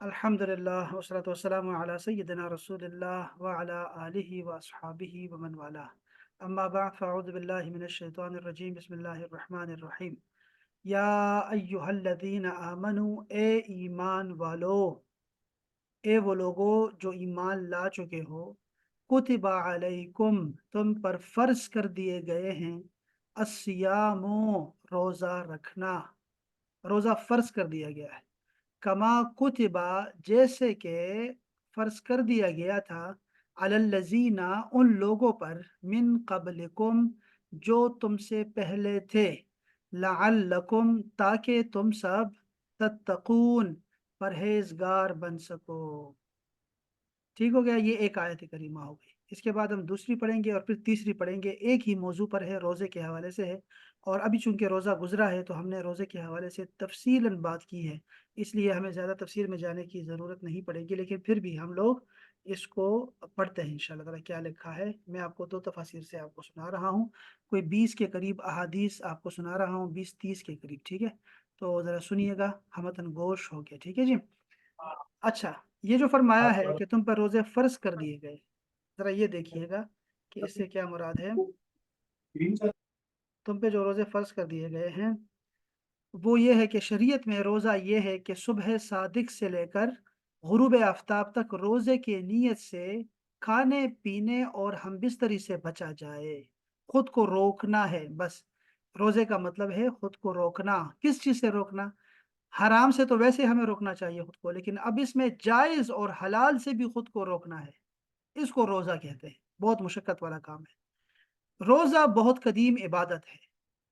अल्हम्दुलिल्लाह वस्सलातु वस्सलामु अला सय्यिदिना रसूलिल्लाह व अला आलिहि व अस्हाबिहि व मन वाला। अम्मा बअद फ़अऊज़ु बिल्लाहि मिनश शैतानिर रजीम बिस्मिल्लाहिर रहमानिर रहीम। या अय्युहल्लज़ीना आमनू, ए ईमान वालो, ए वो लोगो जो ईमान ला चुके हो, कुतिबा अलैकुम, तुम पर फर्ज कर दिए गए हैं, अस्सियामु, रोजा रखना। रोजा फर्ज कर दिया गया है। कमा कुतिबा, जैसे के फर्ज कर दिया गया था, अलल्लजीना, उन लोगों पर, मिन कबलिकुम, जो तुमसे पहले थे, लअल्लकुम, ताकि तुम सब, तत्तकून, परहेजगार बन सको। ठीक हो गया, ये एक आयत करीमा हो गई। इसके बाद हम दूसरी पढ़ेंगे और फिर तीसरी पढ़ेंगे। एक ही मौजू पर है, रोज़े के हवाले से है। और अभी चूंकि रोज़ा गुजरा है तो हमने रोज़े के हवाले से तफसीलन बात की है, इसलिए हमें ज़्यादा तफसील में जाने की ज़रूरत नहीं पड़ेगी। लेकिन फिर भी हम लोग इसको पढ़ते हैं इंशाल्लाह ताला। क्या लिखा है, मैं आपको दो तफासिर से आपको सुना रहा हूँ। कोई 20 के करीब अहादीस आपको सुना रहा हूँ, 20-30 के करीब। ठीक है, तो ज़रा सुनिएगा, हमतन गोश हो गया। ठीक है जी। अच्छा, ये जो फरमाया है कि तुम पर रोजे फर्ज कर दिए गए, जरा ये देखिएगा कि इससे क्या मुराद है। तुम पे जो रोजे फर्ज कर दिए गए हैं वो ये है कि शरीयत में रोजा ये है कि सुबह सादिक से लेकर गुरूब आफ्ताब तक रोजे की नीयत से खाने पीने और हमबिस्तरी से बचा जाए। खुद को रोकना है बस। रोजे का मतलब है खुद को रोकना। किस चीज से रोकना? हराम से तो वैसे हमें रोकना चाहिए खुद को, लेकिन अब इसमें जायज और हलाल से भी खुद को रोकना है। इसको रोजा कहते हैं। बहुत मुशक्कत वाला काम है। रोजा बहुत कदीम इबादत है।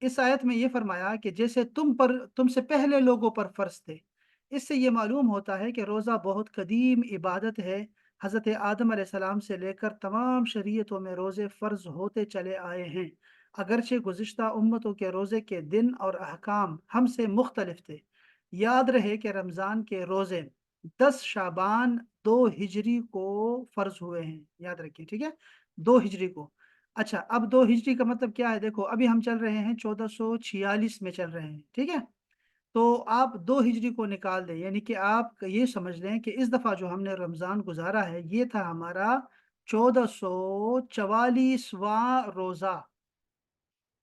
इस आयत में यह फरमाया कि जैसे तुमसे पहले लोगों पर फर्ज थे। इससे यह मालूम होता है कि रोजा बहुत कदीम इबादत है। हजरत आदम अलैहिस्सलाम से लेकर तमाम शरीयतों में रोजे फर्ज होते चले आए हैं। अगरचे गुज़िश्ता उम्मतों के रोजे के दिन और अहकाम हमसे मुख्तलिफ थे। याद रहे कि रमजान के रोजे 10 शाबान 2 हिजरी को फर्ज हुए हैं। याद रखिए, ठीक है, 2 हिजरी को। अच्छा, अब 2 हिजरी का मतलब क्या है? देखो, अभी हम चल रहे हैं 1446 में चल रहे हैं। ठीक है, तो आप 2 हिजरी को निकाल दें, यानी कि आप ये समझ लें कि इस दफा जो हमने रमजान गुजारा है ये था हमारा 1444वां रोजा।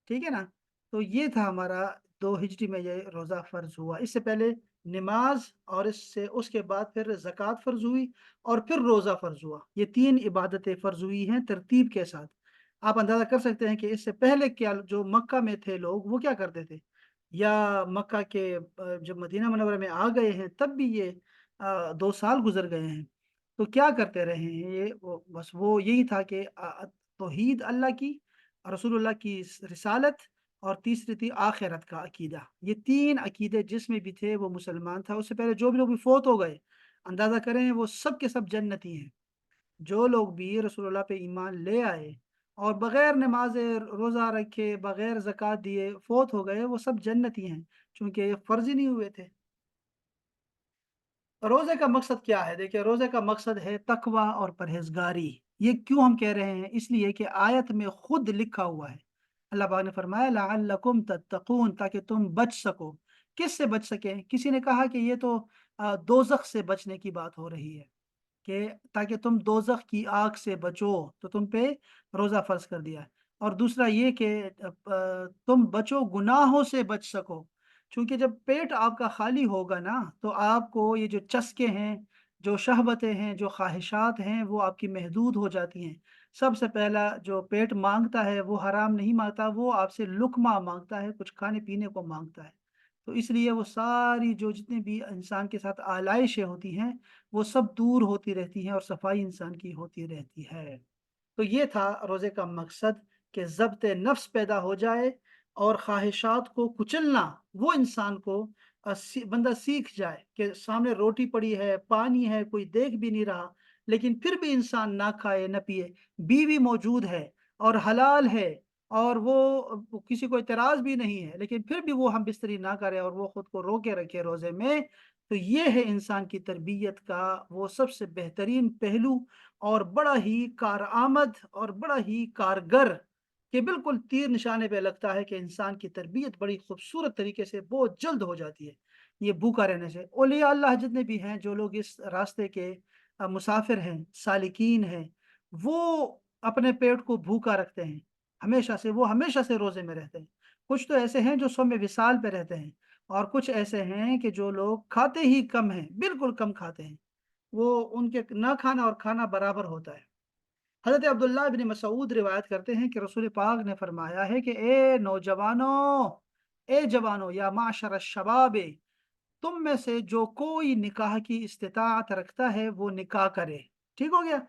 ठीक है ना? तो ये था हमारा 2 हिजरी में ये रोजा फर्ज हुआ। इससे पहले नमाज, और इससे उसके बाद फिर ज़कात फर्ज हुई, और फिर रोजा फर्ज हुआ। ये 3 इबादतें फर्ज हुई हैं तरतीब के साथ। आप अंदाजा कर सकते हैं कि इससे पहले क्या, जो मक्का में थे लोग, वो क्या करते थे, या मक्का के जब मदीना मुनव्वरा में आ गए हैं तब भी ये 2 साल गुजर गए हैं, तो क्या करते रहे हैं ये? वो बस वो यही था कि तौहीद अल्लाह की, रसूलुल्लाह की रिसालत, और तीसरी थी आखिरत का अकीदा। ये 3 अकीदे जिसमें भी थे वो मुसलमान था। उससे पहले जो भी लोग भी फोत हो गए, अंदाजा करें, वो सब के सब जन्नती हैं। जो लोग भी रसूलुल्लाह पे ईमान ले आए और बगैर नमाज रोज़ा रखे, बगैर ज़कात दिए फोत हो गए, वो सब जन्नती हैं, चूंकि ये फ़र्ज ही नहीं हुए थे। रोज़े का मकसद क्या है? देखिए, रोज़े का मकसद है तकवा और परहेजगारी। ये क्यों हम कह रहे हैं? इसलिए कि आयत में खुद लिखा हुआ है। अल्लाह पाक ने फरमाया लअल्लकुम तत्तकून, ताकि तुम बच सको। किससे बच सके? किसी ने कहा कि ये तो दोजख से बचने की बात हो रही है, कि ताकि तुम दोजख की आग से बचो, तो तुम पे रोज़ा फर्ज कर दिया है। और दूसरा ये कि तुम बचो, गुनाहों से बच सको। क्योंकि जब पेट आपका खाली होगा ना, तो आपको ये जो चस्के हैं, जो शहवतें हैं, जो ख्वाहिशात हैं, वो आपकी महदूद हो जाती हैं। सबसे पहला जो पेट मांगता है वो हराम नहीं मांगता, वो आपसे लुक़मा मांगता है, कुछ खाने पीने को मांगता है। तो इसलिए वो सारी जो जितनी भी इंसान के साथ आलाइशें होती हैं, वो सब दूर होती रहती हैं और सफाई इंसान की होती रहती है। तो ये था रोज़े का मकसद, कि ज़ब्त नफ्स पैदा हो जाए और ख्वाहिशात को कुचलना। वो इंसान को बंदा सीख जाए कि सामने रोटी पड़ी है, पानी है, कोई देख भी नहीं रहा, लेकिन फिर भी इंसान ना खाए न पिए। बीवी मौजूद है और हलाल है, और वो किसी को एतराज़ भी नहीं है, लेकिन फिर भी वो हम बिस्तरी ना करे और वो खुद को रोके रखे रोज़े में। तो ये है इंसान की तरबियत का वो सबसे बेहतरीन पहलू, और बड़ा ही कारआमद और बड़ा ही कारगर, कि बिल्कुल तीर निशाने पे लगता है कि इंसान की तरबियत बड़ी खूबसूरत तरीके से बहुत जल्द हो जाती है। ये भूखा रहने से। औलिया अल्लाह जितने भी हैं, जो लोग इस रास्ते के मुसाफिर हैं, सालिकीन हैं, वो अपने पेट को भूखा रखते हैं हमेशा से, वो हमेशा से रोजे में रहते हैं। कुछ तो ऐसे हैं जो सौम विसाल पे रहते हैं, और कुछ ऐसे हैं कि जो लोग खाते ही कम हैं, बिल्कुल कम खाते हैं, वो उनके ना खाना और खाना बराबर होता है। हज़रत अब्दुल्लाह इब्न मसूद रिवायत करते हैं कि रसूल पाक ने फरमाया है कि ए नौजवानों, ए जवानों, या माशर शबाब, तुम में से जो कोई निकाह की इस्तिताअत रखता है वो निकाह करे। ठीक हो गया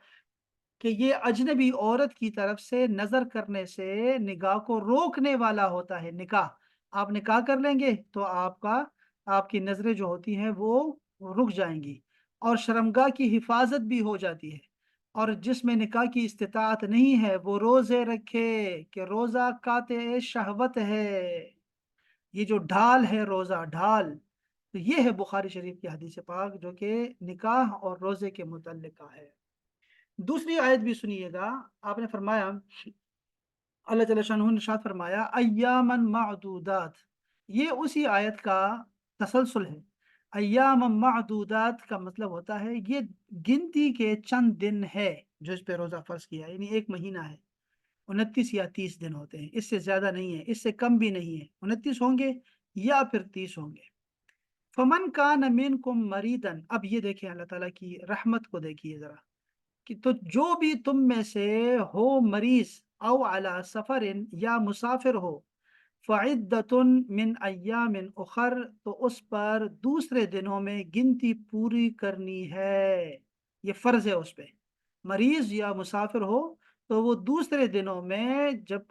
कि ये अजनबी औरत की तरफ से नजर करने से निगाह को रोकने वाला होता है निकाह। आप निकाह कर लेंगे तो आपकी नजरें जो होती हैं वो रुक जाएंगी, और शर्मगाह की हिफाजत भी हो जाती है। और जिसमें निकाह की इस्तिताअत नहीं है वो रोजे रखे, कि रोजा काते शहवत है। ये जो ढाल है, रोजा ढाल, तो ये है बुखारी शरीफ की हदीस पाक जो कि निकाह और रोजे के मुतल्लिका है। दूसरी आयत भी सुनिएगा। आपने फरमाया, अल्लाह जल्ल शानहू ने इरशाद फरमाया अय्यामन मादूदात। ये उसी आयत का तसलसल है। अय्यामन मादूदात का मतलब होता है ये गिनती के चंद दिन है जो इस पे रोजा फर्ज किया, यानी एक महीना है, 29 या 30 दिन होते हैं, इससे ज्यादा नहीं है, इससे कम भी नहीं है। 29 होंगे या फिर 30 होंगे। फमन का नमीन को मरीदन, अब ये देखें अल्लाह ताला की रहमत को देखिए जरा, कि तो जो भी तुम में से हो मरीज, औ अला सफरिन, या मुसाफिर हो, फ़इद्दतुन मिन अय्यामिन उखर, तो उस पर दूसरे दिनों में गिनती पूरी करनी है। ये फर्ज है उस पे। मरीज या मुसाफिर हो तो वो दूसरे दिनों में जब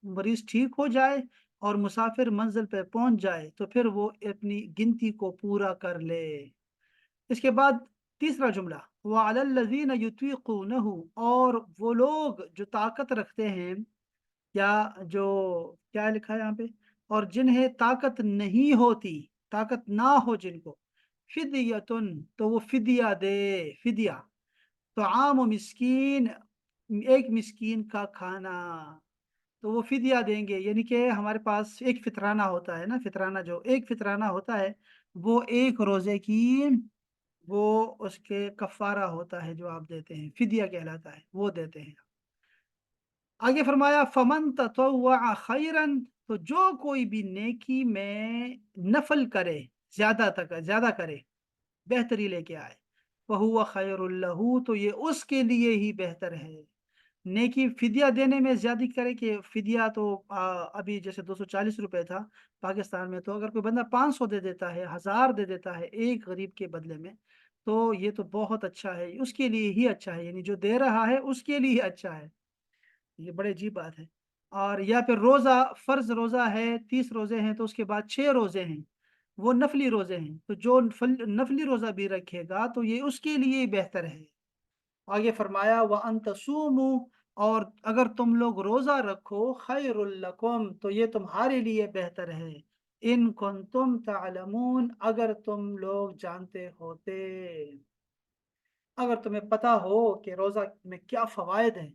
मरीज ठीक हो जाए और मुसाफिर मंजिल पे पहुंच जाए तो फिर वो अपनी गिनती को पूरा कर ले। इसके बाद तीसरा जुमला, वअलल्लज़ीन युतीक़ूनहु, और वो लोग जो ताकत रखते हैं, या जो, क्या लिखा है यहाँ पे, और जिन्हें ताकत नहीं होती, ताकत ना हो जिनको, फिदियतुन, तो वो फिदिया दे। फिदिया तो आम मिस्कीन, एक मिस्कीन का खाना, तो वो फिदिया देंगे। यानी कि हमारे पास एक फितराना होता है ना, फितराना, जो एक फितराना होता है वो एक रोजे की, वो उसके कफारा होता है, जो आप देते हैं फिदिया कहलाता है, वो देते हैं। आगे फरमाया फमन ततव्वअ खैरन, तो जो कोई भी नेकी में नफल करे, ज्यादा करे, बेहतरी लेके आए, वहुवा खैरुल लहू, तो ये उसके लिए ही बेहतर है। नेकी फिदिया देने में ज्यादा करे, कि फिदिया तो अभी जैसे 240 रुपए था पाकिस्तान में, तो अगर कोई बंदा 500 दे देता है, 1000 दे देता है एक गरीब के बदले में, तो ये तो बहुत अच्छा है, उसके लिए ही अच्छा है, यानी जो दे रहा है उसके लिए ही अच्छा है। ये बड़े अजीब बात है। और या फिर रोजा, फर्ज रोजा है, 30 रोजे हैं, तो उसके बाद 6 रोजे हैं, वो नफली रोजे हैं, तो जो नफली रोजा भी रखेगा तो ये उसके लिए ही बेहतर है। आगे फरमाया व अन तसूमू, और अगर तुम लोग रोजा रखो, खैरुल लकुम, तो ये तुम्हारे लिए बेहतर है। इन कुंतुम तालमून, अगर तुम लोग जानते होते, अगर तुम्हें पता हो कि रोजा में क्या फवायद है,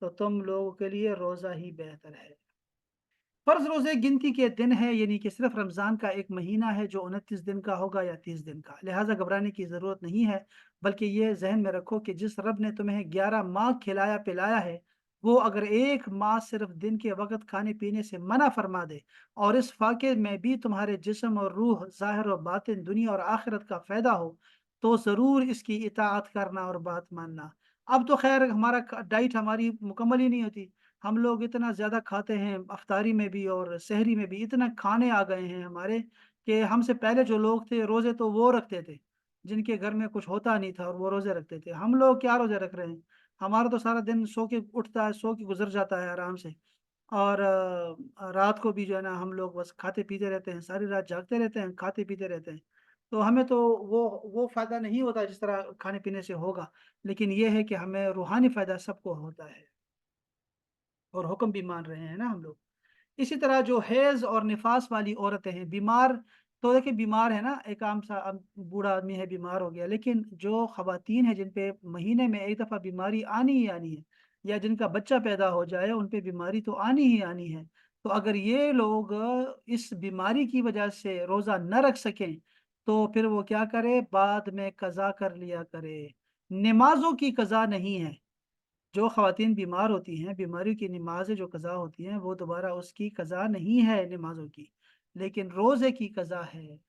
तो तुम लोगों के लिए रोजा ही बेहतर है। फर्ज रोजे गिनती के दिन है, यानी कि सिर्फ रमजान का एक महीना है जो 29 दिन का होगा या 30 दिन का, लिहाजा घबराने की जरूरत नहीं है। बल्कि ये जहन में रखो कि जिस रब ने तुम्हें 11 माह खिलाया पिलाया है, वो अगर एक माह सिर्फ दिन के वक्त खाने पीने से मना फरमा दे, और इस फाके में भी तुम्हारे जिस्म और रूह, जाहिर और बातिन, दुनिया और आखिरत का फायदा हो, तो जरूर इसकी इताअत करना और बात मानना। अब तो खैर हमारा डाइट हमारी मुकम्मल ही नहीं होती, हम लोग इतना ज्यादा खाते हैं, अफ्तारी में भी और सहरी में भी इतना खाने आ गए हैं हमारे, कि हमसे पहले जो लोग थे रोजे तो वो रखते थे, जिनके घर में कुछ होता नहीं था, और वो रोजे रखते थे। हम लोग क्या रोजे रख रहे हैं? हमारा तो सारा दिन सो के उठता है, सो के गुजर जाता है आराम से। और रात को भी जो है ना, हम लोग बस खाते पीते रहते हैं, सारी रात जागते रहते हैं, खाते पीते रहते हैं। तो हमें तो वो फायदा नहीं होता जिस तरह खाने पीने से होगा। लेकिन ये है कि हमें रूहानी फायदा सबको होता है, और हुक्म भी मान रहे हैं ना हम लोग। इसी तरह जो हैज और निफास वाली औरतें हैं, बीमार, तो देखिए बीमार है ना, एक आम सा बूढ़ा आदमी है, बीमार हो गया, लेकिन जो खवातीन है जिन पे महीने में एक दफा बीमारी आनी ही आनी है, या जिनका बच्चा पैदा हो जाए उन पे बीमारी तो आनी ही आनी है, तो अगर ये लोग इस बीमारी की वजह से रोजा न रख सकें, तो फिर वो क्या करे, बाद में कज़ा कर लिया करे। नमाजों की कज़ा नहीं है। जो ख़वातीन बीमार होती हैं, बीमारी की नमाजें जो कज़ा होती हैं, वो दोबारा उसकी कज़ा नहीं है नमाजों की, लेकिन रोज़े की कज़ा है।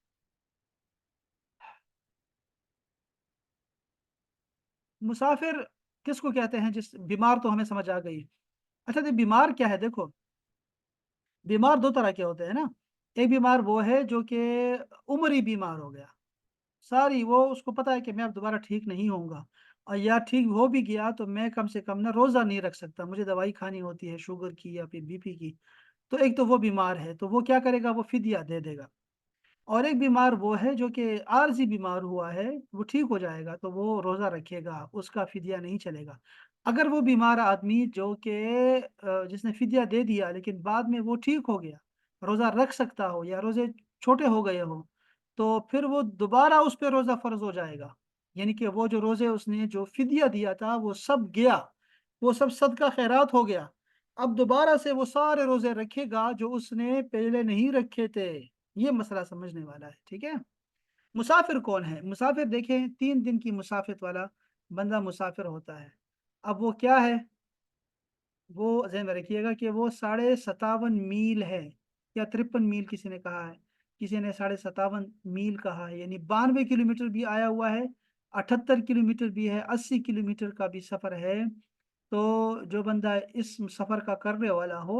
मुसाफिर किसको कहते हैं? जिस बीमार तो हमें समझ आ गई। अच्छा, तो बीमार क्या है? देखो, बीमार दो तरह के होते हैं ना। एक बीमार वो है जो कि उम्र ही बीमार हो गया, सारी वो उसको पता है कि मैं अब दोबारा ठीक नहीं होऊंगा, और या ठीक हो भी गया तो मैं कम से कम ना रोजा नहीं रख सकता, मुझे दवाई खानी होती है शुगर की या फिर बीपी की। तो एक तो वो बीमार है, तो वो क्या करेगा, वो फिदिया दे देगा। और एक बीमार वो है जो कि आर्जी बीमार हुआ है, वो ठीक हो जाएगा तो वो रोजा रखेगा, उसका फिदिया नहीं चलेगा। अगर वो बीमार आदमी जो कि जिसने फिदिया दे दिया लेकिन बाद में वो ठीक हो गया, रोजा रख सकता हो या रोजे छोटे हो गए हो, तो फिर वो दोबारा उस पर रोजा फर्ज हो जाएगा। यानी कि वो जो रोजे उसने जो फिदिया दिया था वो सब गया, वो सब सदका खैरात हो गया। अब दोबारा से वो सारे रोजे रखेगा जो उसने पहले नहीं रखे थे। ये मसला समझने वाला है, ठीक है। मुसाफिर कौन है? मुसाफिर देखें, 3 दिन की मुसाफिर वाला बंदा मुसाफिर होता है। अब वो क्या है? वो ध्यान में रखिएगा कि वो 57.5 मील है, या 53 मील किसी ने कहा है, किसी ने 57.5 मील कहा है, यानी 92 किलोमीटर भी आया हुआ है, 78 किलोमीटर भी है, 80 किलोमीटर का भी सफर है। तो जो बंदा इस सफर का करने वाला हो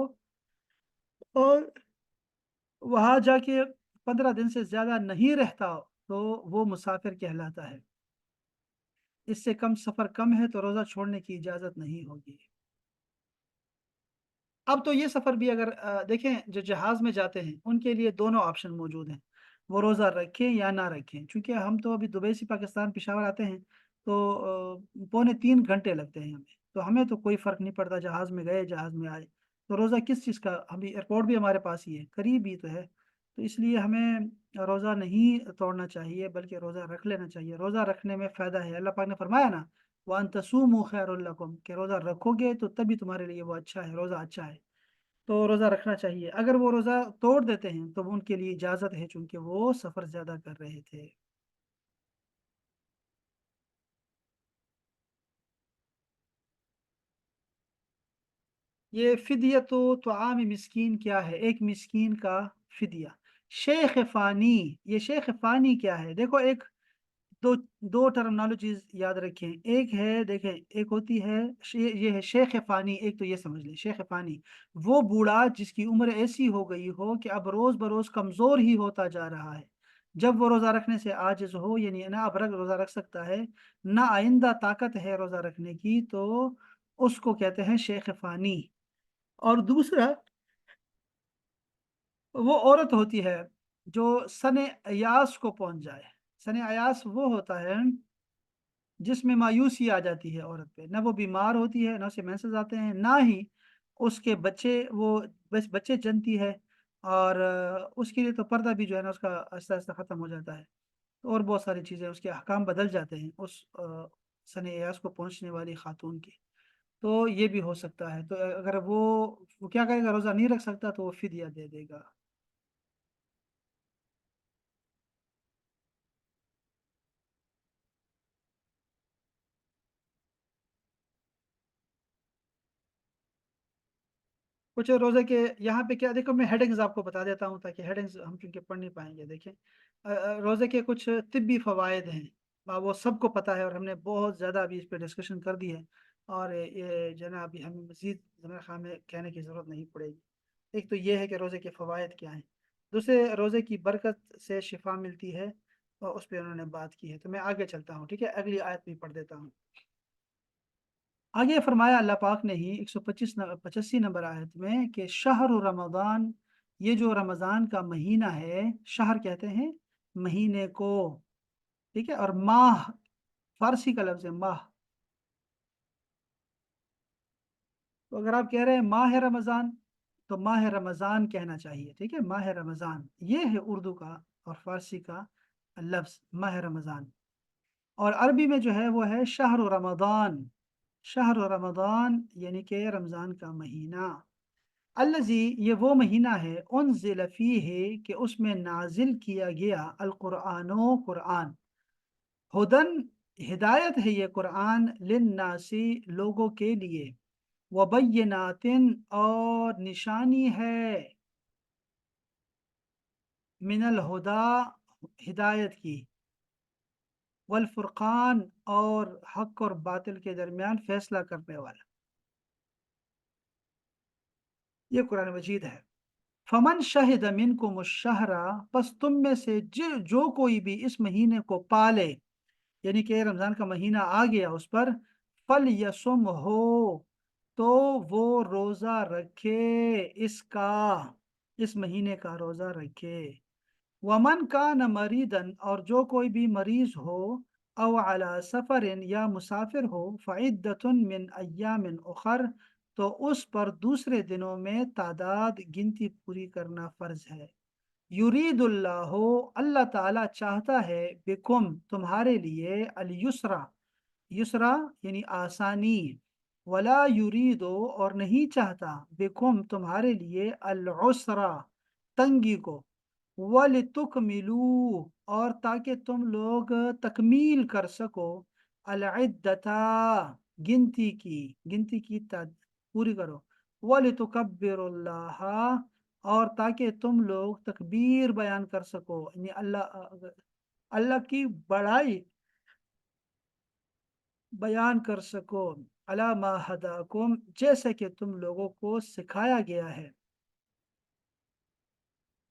और वहां जाके 15 दिन से ज्यादा नहीं रहता हो, तो वो मुसाफिर कहलाता है। इससे कम सफर कम है तो रोजा छोड़ने की इजाजत नहीं होगी। अब तो ये सफर भी अगर देखें, जो जहाज में जाते हैं उनके लिए दोनों ऑप्शन मौजूद हैं, वो रोजा रखें या ना रखें। क्योंकि हम तो अभी दुबई से पाकिस्तान पेशावर आते हैं, तो पौने 3 घंटे लगते हैं हमें, तो हमें तो कोई फर्क नहीं पड़ता, जहाज में गए जहाज में आए। तो रोजा किस चीज़ का, हम एयरपोर्ट भी हमारे पास ही है, करीब ही तो है। तो इसलिए हमें रोजा नहीं तोड़ना चाहिए, बल्कि रोजा रख लेना चाहिए। रोजा रखने में फायदा है, अल्लाह पाक ने फरमाया ना, वन तसूमु खैरुल लकुम, कि रोजा रखोगे तो तभी तुम्हारे लिए वो अच्छा है, रोजा अच्छा है। तो रोज़ा रखना चाहिए। अगर वो रोज़ा तोड़ देते हैं तो वो उनके लिए इजाज़त है, चूंकि वो सफ़र ज़्यादा कर रहे थे। ये फिदिया तो आम मिस्कीन क्या है? एक मिस्कीन का फिदिया। शेख फ़ानी, ये शेख फ़ानी क्या है? देखो, एक दो दो टर्मिनोलॉजीज याद रखें। एक है, देखें, एक होती है ये है शेख फ़ानी। एक तो ये समझ लें, शेख फ़ानी वो बूढ़ा जिसकी उम्र ऐसी हो गई हो कि अब रोज़ बरोज़ कमज़ोर ही होता जा रहा है। जब वो रोज़ा रखने से आजिज़ हो, यानी ना अब रोज़ा रख सकता है, ना आइंदा ताकत है रोज़ा रखने की, तो उसको कहते हैं शेख फ़ानी। और दूसरा, वो औरत होती है जो सने अयास को पहुंच जाए। सने अयास वो होता है जिसमें मायूसी आ जाती है औरत पे, ना वो बीमार होती है, ना उसे मेंसेस आते हैं, ना ही उसके बच्चे, वो बस बच्चे जनती है। और उसके लिए तो पर्दा भी जो है ना उसका आहिस्ता आहिस्ता ख़त्म हो जाता है। और बहुत सारी चीज़ें, उसके अहकाम बदल जाते हैं उस सने अयास को पहुंचने वाली खातून की। तो ये भी हो सकता है। तो अगर वो क्या करेगा, रोज़ा नहीं रख सकता तो वो फिदिया दे देगा। कुछ रोजे के यहाँ पे क्या, देखो मैं हेडिंग्स आपको बता देता हूँ, ताकि हेडिंग्स हम चूंकि पढ़ नहीं पाएंगे। देखें, रोजे के कुछ तिब्बी फवायद हैं, वो सबको पता है और हमने बहुत ज़्यादा अभी इस पर डिस्कशन कर दी है। और ये जो है ना, अभी हमें मजीद ज़मीन खान में कहने की ज़रूरत नहीं पड़ेगी। एक तो ये है कि रोजे के फवायद क्या हैं। दूसरे, रोजे की बरकत से शिफा मिलती है, और उस पर उन्होंने बात की है। तो मैं आगे चलता हूँ, ठीक है, अगली आयत भी पढ़ देता हूँ। आगे फरमाया अल्लाह पाक ने ही 185 नंबर आयत में कि शहर रमज़ान, ये जो रमज़ान का महीना है, शहर कहते हैं महीने को, ठीक है। और माह फारसी का लफ्ज़ है माह। तो अगर आप कह रहे हैं माह रमज़ान, तो माह रमज़ान कहना चाहिए, ठीक है। माह रमज़ान ये है उर्दू का और फारसी का लफ्ज़, माह रमज़ान। और अरबी में जो है वो है शहर रमज़ान। शहर रमज़ान यानी कि रमज़ान का महीना। الذی یہ وہ مہینہ ہے انزل فیہ کہ اس میں نازل کیا گیا القرآن و قرآن، ہدن ہدایت ہے یہ قرآن للناسی لوگوں کے لیے، وبینات اور نشانی ہے، من الہدا ہدایت کی، والفرقان اور حق اور باطل کے درمیان فیصلہ کرنے والا، یہ قرآن مجید ہے۔ فمن شہد منکم الشہر، پس تم میں سے جو کوئی بھی اس مہینے کو پالے، یعنی کہ رمضان کا مہینہ آ گیا اس پر، فل یسم ہو تو وہ روزہ رکھے اس کا، اس مہینے کا روزہ رکھے، ومن کان مریدن اور جو کوئی بھی مریض ہو، او علی سفر یا مسافر ہو، فعدۃ من ایام اخر تو اس پر دوسرے دنوں میں تعداد گنتی پوری کرنا فرض ہے۔ یرید اللہ اللہ تعالی چاہتا ہے، بکم تمہارے لیے، الیسرا یسرا یعنی آسانی، ولا یریدو اور نہیں چاہتا، بکم تمہارے لیے، العسرا تنگی کو، وَلِتُكْمِلُوا اور تاکہ تم لوگ تکمیل کر سکو، العدتا گنتی کی پوری کرو، وَلِتُكَبِّرُوا اللَّهَ اور تاکہ تم لوگ تکبیر بیان کر سکو، یعنی اللہ کی بڑائی بیان کر سکو، علی ما ہداکم جیسے کہ تم لوگوں کو سکھایا گیا ہے،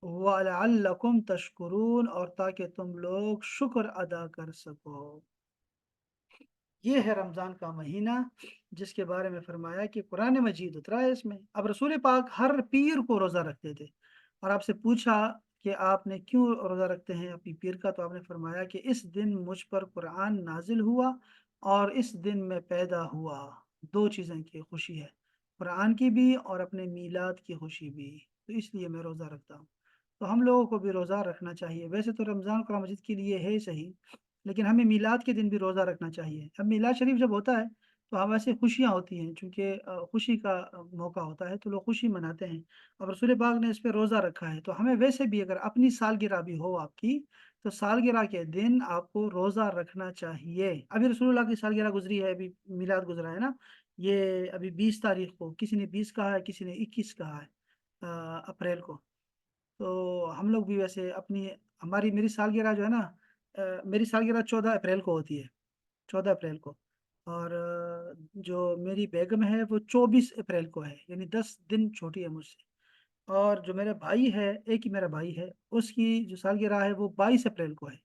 وَلَعَلَّكُمْ تَشْكُرُونَ اور تاکہ تم لوگ شکر ادا کر سکو۔ یہ ہے رمضان کا مہینہ جس کے بارے میں فرمایا کہ قرآن مجید اترا ہے اس میں۔ اب رسول پاک ہر پیر کو روزہ رکھتے تھے، اور آپ سے پوچھا کہ آپ نے کیوں روزہ رکھتے ہیں اپنی پیر کا، تو آپ نے فرمایا کہ اس دن مجھ پر قرآن نازل ہوا اور اس دن میں پیدا ہوا، دو چیزیں کی خوشی ہے، قرآن کی بھی اور اپنے میلاد کی خوشی بھی، تو اس لیے میں روزہ رکھتا ہوں۔ تو ہم لوگوں کو بھی روزہ رکھنا چاہیے، ویسے تو رمضان قرآن مجید کے لیے ہے صحیح، لیکن ہمیں میلاد کے دن بھی روزہ رکھنا چاہیے۔ اب میلاد شریف جب ہوتا ہے تو ہم ایسے خوشیاں ہوتی ہیں، چونکہ خوشی کا موقع ہوتا ہے تو لوگ خوشی مناتے ہیں، اور رسول پاک نے اس پہ روزہ رکھا ہے، تو ہمیں ویسے بھی اگر اپنی سالگرہ بھی ہو آپ کی، تو سالگرہ کے دن آپ کو روزہ رکھنا چاہیے۔ ابھی رسول اللہ کی سالگرہ گزری ہے، ابھی میلاد گزرا ہے نا، یہ ابھی 20 تاریخ کو، کسی نے 20 کہا ہے، کسی نے 21 کہا ہے اپریل کو، تو ہم لوگ بھی ویسے اپنی میری سالگرہ جو ہے نا، میری سالگرہ 14 اپریل کو ہوتی ہے، 14 اپریل کو، اور جو میری بیگم ہے وہ 24 اپریل کو ہے، یعنی 10 دن چھوٹی ہے مجھ سے، اور جو میرا بھائی ہے، ایک ہی میرا بھائی ہے، اس کی جو سالگرہ ہے وہ 22 اپریل کو ہے،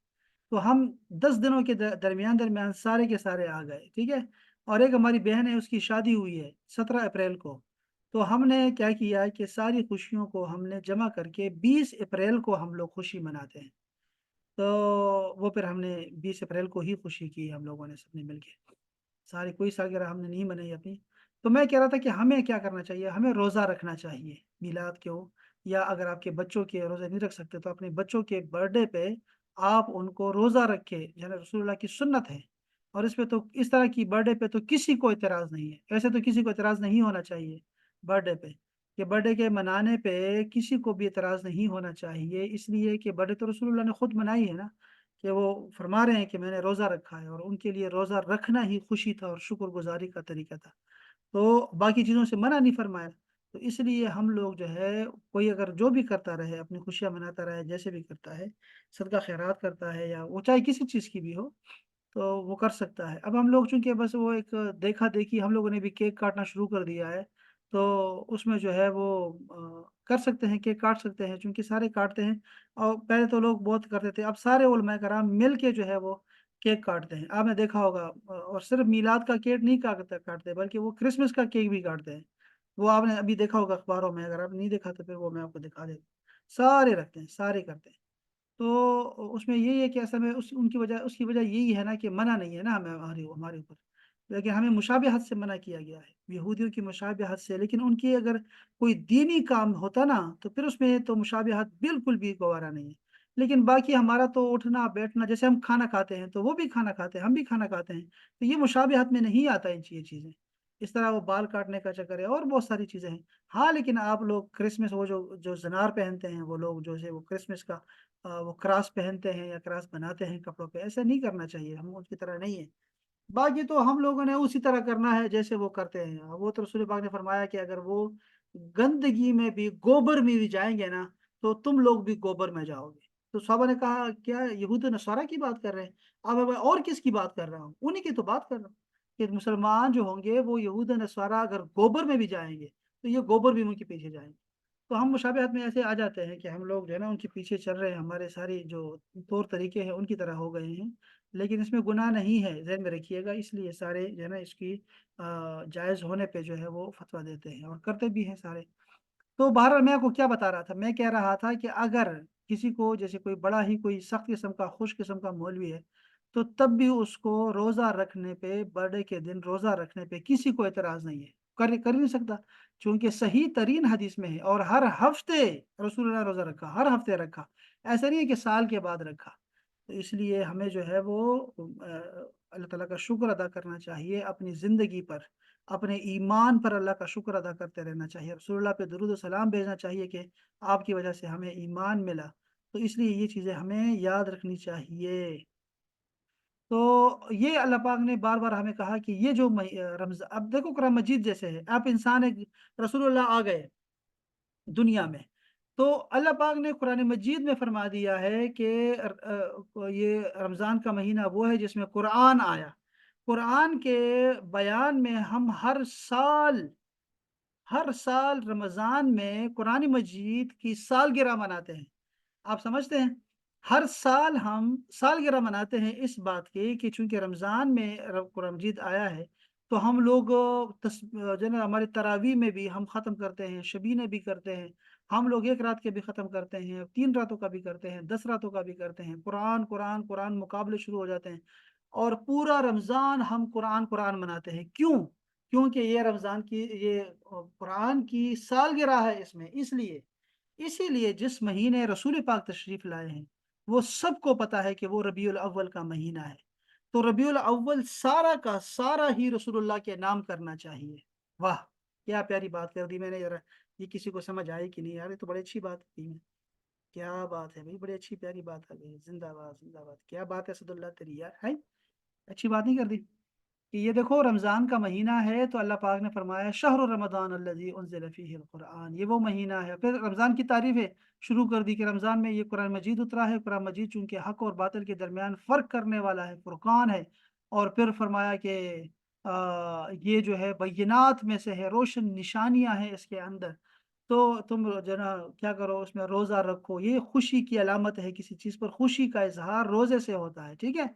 تو ہم 10 دنوں کے درمیان سارے کے سارے آ گئے، ٹھیک ہے۔ اور ایک ہماری بہن ہے، اس کی شادی ہوئی ہے 17 اپریل کو، تو ہم نے کیا کیا ہے کہ ساری خوشیوں کو ہم نے جمع کر کے 20 اپریل کو ہم لوگ خوشی مناتے ہیں، تو وہ پھر ہم نے 20 اپریل کو ہی خوشی کی ہم لوگوں نے سب نے مل کے، ساری کوئی سالگرہ ہم نے نہیں منائی اپنی۔ تو میں کہہ رہا تھا کہ ہمیں کیا کرنا چاہیے، ہمیں روزہ رکھنا چاہیے میلاد کے ہو، یا اگر آپ کے بچوں کے روزے نہیں رکھ سکتے تو اپنے بچوں کے برتھ ڈے پہ آپ ان کو روزہ رکھے، جناب رسول اللہ کی سنت ہے، اور اس پہ تو اس طرح کی برتھ ڈے پہ تو کسی کو اعتراض نہیں ہے، ایسے تو کسی کو اعتراض نہیں ہونا چاہیے برتھ ڈے پہ، کہ برتھ ڈے کے منانے پہ کسی کو بھی اعتراض نہیں ہونا چاہیے، اس لیے کہ برتھ ڈے تو رسول اللہ نے خود منائی ہے نا، کہ وہ فرما رہے ہیں کہ میں نے روزہ رکھا ہے، اور ان کے لیے روزہ رکھنا ہی خوشی تھا اور شکر گزاری کا طریقہ تھا، تو باقی چیزوں سے منع نہیں فرمایا، تو اس لیے ہم لوگ جو ہے، کوئی اگر جو بھی کرتا رہے، اپنی خوشیاں مناتا رہے، جیسے بھی کرتا ہے، صدقہ خیرات کرتا ہے، یا وہ چاہے کسی چیز کی بھی ہو، تو وہ کر سکتا ہے۔ اب ہم لوگ چونکہ بس وہ ایک دیکھا دیکھی، ہم لوگوں نے بھی کیک کاٹنا شروع کر دیا ہے، تو اس میں جو ہے وہ کر سکتے ہیں، کیک کاٹ سکتے ہیں، چونکہ سارے کاٹتے ہیں، اور پہلے تو لوگ بہت کرتے تھے، اب سارے علماء کرام مل کے جو ہے وہ کیک کاٹتے ہیں، آپ نے دیکھا ہوگا، اور صرف میلاد کا کیک نہیں کاٹتے، بلکہ وہ کرسمس کا کیک بھی کاٹتے ہیں، وہ آپ نے ابھی دیکھا ہوگا اخباروں میں، اگر آپ نہیں دیکھا تو پھر وہ میں آپ کو دکھا دیتا ہوں، سارے رکھتے ہیں، سارے کرتے ہیں، تو اس میں یہی ہے کہ اصل میں اس کی وجہ یہی ہے نا کہ منع نہیں ہے نا ہمیں، ہمارے اوپر، لیکن ہمیں مشابہت سے منع کیا گیا ہے، یہودیوں کی مشابہت سے، لیکن ان کی اگر کوئی دینی کام ہوتا نا تو پھر اس میں تو مشابہت بالکل بھی گوارا نہیں ہے، لیکن باقی ہمارا تو اٹھنا بیٹھنا، جیسے ہم کھانا کھاتے ہیں تو وہ بھی کھانا کھاتے ہیں، ہم بھی کھانا کھاتے ہیں، تو یہ مشابہت میں نہیں آتا یہ چیزیں، اس طرح وہ بال کاٹنے کا چکر ہے اور بہت ساری چیزیں ہیں۔ ہاں لیکن آپ لوگ کرسمس وہ جو زنار پہنتے ہیں وہ لوگ جو ہے وہ کرسمس کا وہ کراس پہنتے ہیں یا کراس بناتے ہیں کپڑوں پہ، ایسا نہیں کرنا چاہیے، ہم ان کی طرح نہیں ہیں۔ باقی تو ہم لوگوں نے اسی طرح کرنا ہے جیسے وہ کرتے ہیں۔ وہ تو رسول پاک نے فرمایا کہ اگر وہ گندگی میں بھی گوبر میں بھی جائیں گے نا تو تم لوگ بھی گوبر میں جاؤ گے۔ تو صحابہ نے کہا کیا یہود و نصارہ کی بات کر رہے ہیں؟ اب میں اور کس کی بات کر رہا ہوں؟ انہی کی تو بات کر رہا ہوں کہ مسلمان جو ہوں گے وہ یہود و نصارہ اگر گوبر میں بھی جائیں گے تو یہ گوبر بھی ان کے پیچھے جائیں گے۔ تو ہم مشابہت میں ایسے آ جاتے ہیں کہ ہم لوگ جو ہے نا ان کے پیچھے چل رہے ہیں، ہمارے ساری جو طور طریقے ہیں ان کی طرح ہو گئے ہیں، لیکن اس میں گناہ نہیں ہے، ذہن میں رکھیے گا۔ اس لیے سارے جو ہے نا اس کی جائز ہونے پہ جو ہے وہ فتویٰ دیتے ہیں اور کرتے بھی ہیں سارے۔ تو بہرحال میں آپ کو کیا بتا رہا تھا، میں کہہ رہا تھا کہ اگر کسی کو جیسے کوئی بڑا ہی کوئی سخت قسم کا خوش قسم کا مولوی ہے تو تب بھی اس کو روزہ رکھنے پہ، برڈے کے دن روزہ رکھنے پہ کسی کو اعتراض نہیں ہے، کر ہی نہیں سکتا، چونکہ صحیح ترین حدیث میں ہے۔ اور ہر ہفتے رسول اللہ روزہ رکھا، ہر ہفتے رکھا، ایسا نہیں ہے کہ سال کے بعد رکھا۔ تو اس لیے ہمیں جو ہے وہ اللہ تعالیٰ کا شکر ادا کرنا چاہیے اپنی زندگی پر، اپنے ایمان پر اللہ کا شکر ادا کرتے رہنا چاہیے، رسول اللہ پہ درود و سلام بھیجنا چاہیے کہ آپ کی وجہ سے ہمیں ایمان ملا۔ تو اس لیے یہ چیزیں ہمیں یاد رکھنی چاہیے۔ تو یہ اللہ پاک نے بار بار ہمیں کہا کہ یہ جو رمضان، اب دیکھو قرآن مجید جیسے ہے، آپ انسان ایک رسول اللہ آ گئے دنیا میں، تو اللہ پاک نے قرآن مجید میں فرما دیا ہے کہ یہ رمضان کا مہینہ وہ ہے جس میں قرآن آیا۔ قرآن کے بیان میں ہم ہر سال رمضان میں قرآن مجید کی سالگرہ مناتے ہیں۔ آپ سمجھتے ہیں؟ ہر سال ہم سالگرہ مناتے ہیں اس بات کی کہ چونکہ رمضان میں قرآن مجید آیا ہے تو ہم لوگ جو ہے نا ہمارے تراویح میں بھی ہم ختم کرتے ہیں، شبینے بھی کرتے ہیں، ہم لوگ ایک رات کے بھی ختم کرتے ہیں، 3 راتوں کا بھی کرتے ہیں، 10 راتوں کا بھی کرتے ہیں، قرآن قرآن قرآن مقابلے شروع ہو جاتے ہیں اور پورا رمضان ہم قرآن قرآن مناتے ہیں۔ کیوں؟ کیونکہ یہ رمضان کی یہ قرآن کی سالگرہ ہے اس میں، اسی لیے جس مہینے رسول پاک تشریف لائے ہیں وہ سب کو پتا ہے کہ وہ ربیع الاول کا مہینہ ہے، تو ربیع الاول سارا کا سارا ہی رسول اللہ کے نام کرنا چاہیے۔ واہ کیا پیاری بات کر دی میں نے یار، یہ کسی کو سمجھ آئی کہ نہیں یار، یہ تو بڑی اچھی بات کی میں، کیا بات ہے بھائی، بڑی اچھی پیاری بات ہے بھائی، زندہ باد زندہ باد، کیا بات ہے اسد اللہ تیری یار، ہے اچھی بات نہیں کر دی کہ یہ دیکھو رمضان کا مہینہ ہے تو اللہ پاک نے فرمایا شہر رمضان الذی انزل فیہ القرآن، یہ وہ مہینہ ہے۔ پھر رمضان کی تعریفیں شروع کر دی کہ رمضان میں یہ قرآن مجید اترا ہے، قرآن مجید چونکہ حق اور باطل کے درمیان فرق کرنے والا ہے، فرقان ہے، اور پھر فرمایا کہ یہ جو ہے بینات میں سے ہے، روشن نشانیاں ہیں اس کے اندر، تو تم جو ہے نا کیا کرو اس میں روزہ رکھو، یہ خوشی کی علامت ہے، کسی چیز پر خوشی کا اظہار روزے سے ہوتا ہے، ٹھیک ہے۔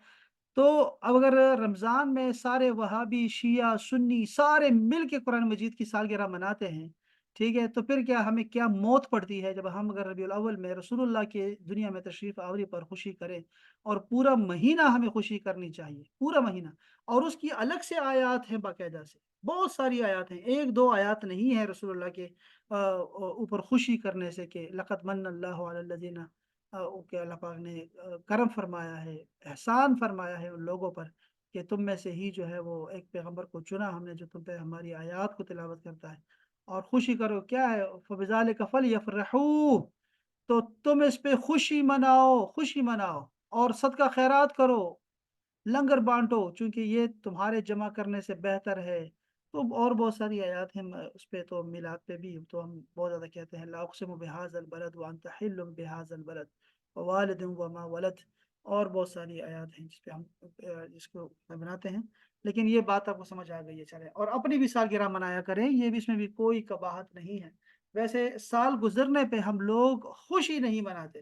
تو اب اگر رمضان میں سارے وہابی شیعہ سنی سارے مل کے قرآن مجید کی سالگرہ مناتے ہیں، ٹھیک ہے، تو پھر کیا ہمیں کیا موت پڑتی ہے جب ہم اگر ربیع الاول میں رسول اللہ کے دنیا میں تشریف آوری پر خوشی کریں، اور پورا مہینہ ہمیں خوشی کرنی چاہیے، پورا مہینہ، اور اس کی الگ سے آیات ہیں، باقاعدہ سے بہت ساری آیات ہیں، ایک دو آیات نہیں ہے رسول اللہ کے اوپر خوشی کرنے سے کہ لقد من اللہ علی الذین کہ اللہ پاک نے کرم فرمایا ہے، احسان فرمایا ہے ان لوگوں پر کہ تم میں سے ہی جو ہے وہ ایک پیغمبر کو چنا ہم نے جو تم پہ ہماری آیات کو تلاوت کرتا ہے اور خوشی کرو، کیا ہے فَبِذَلِكَ فَلْيَفْرَحُوا، تو تم اس پہ خوشی مناؤ، خوشی مناؤ اور صدقہ خیرات کرو، لنگر بانٹو، چونکہ یہ تمہارے جمع کرنے سے بہتر ہے۔ تو اور بہت ساری آیات ہیں اس پہ، تو میلاد پہ بھی تو ہم بہت زیادہ کہتے ہیں لا اقسم بہذا البلد وانت حل بہذا البلد ووالد وما ولد، اور بہت ساری آیات ہیں جس پہ ہم جس کو بناتے ہیں، لیکن یہ بات آپ کو سمجھ آ گئی ہے، چلے اور اپنی بھی سالگرہ منایا کریں، یہ بھی اس میں بھی کوئی قباحت نہیں ہے۔ ویسے سال گزرنے پہ ہم لوگ خوشی نہیں مناتے،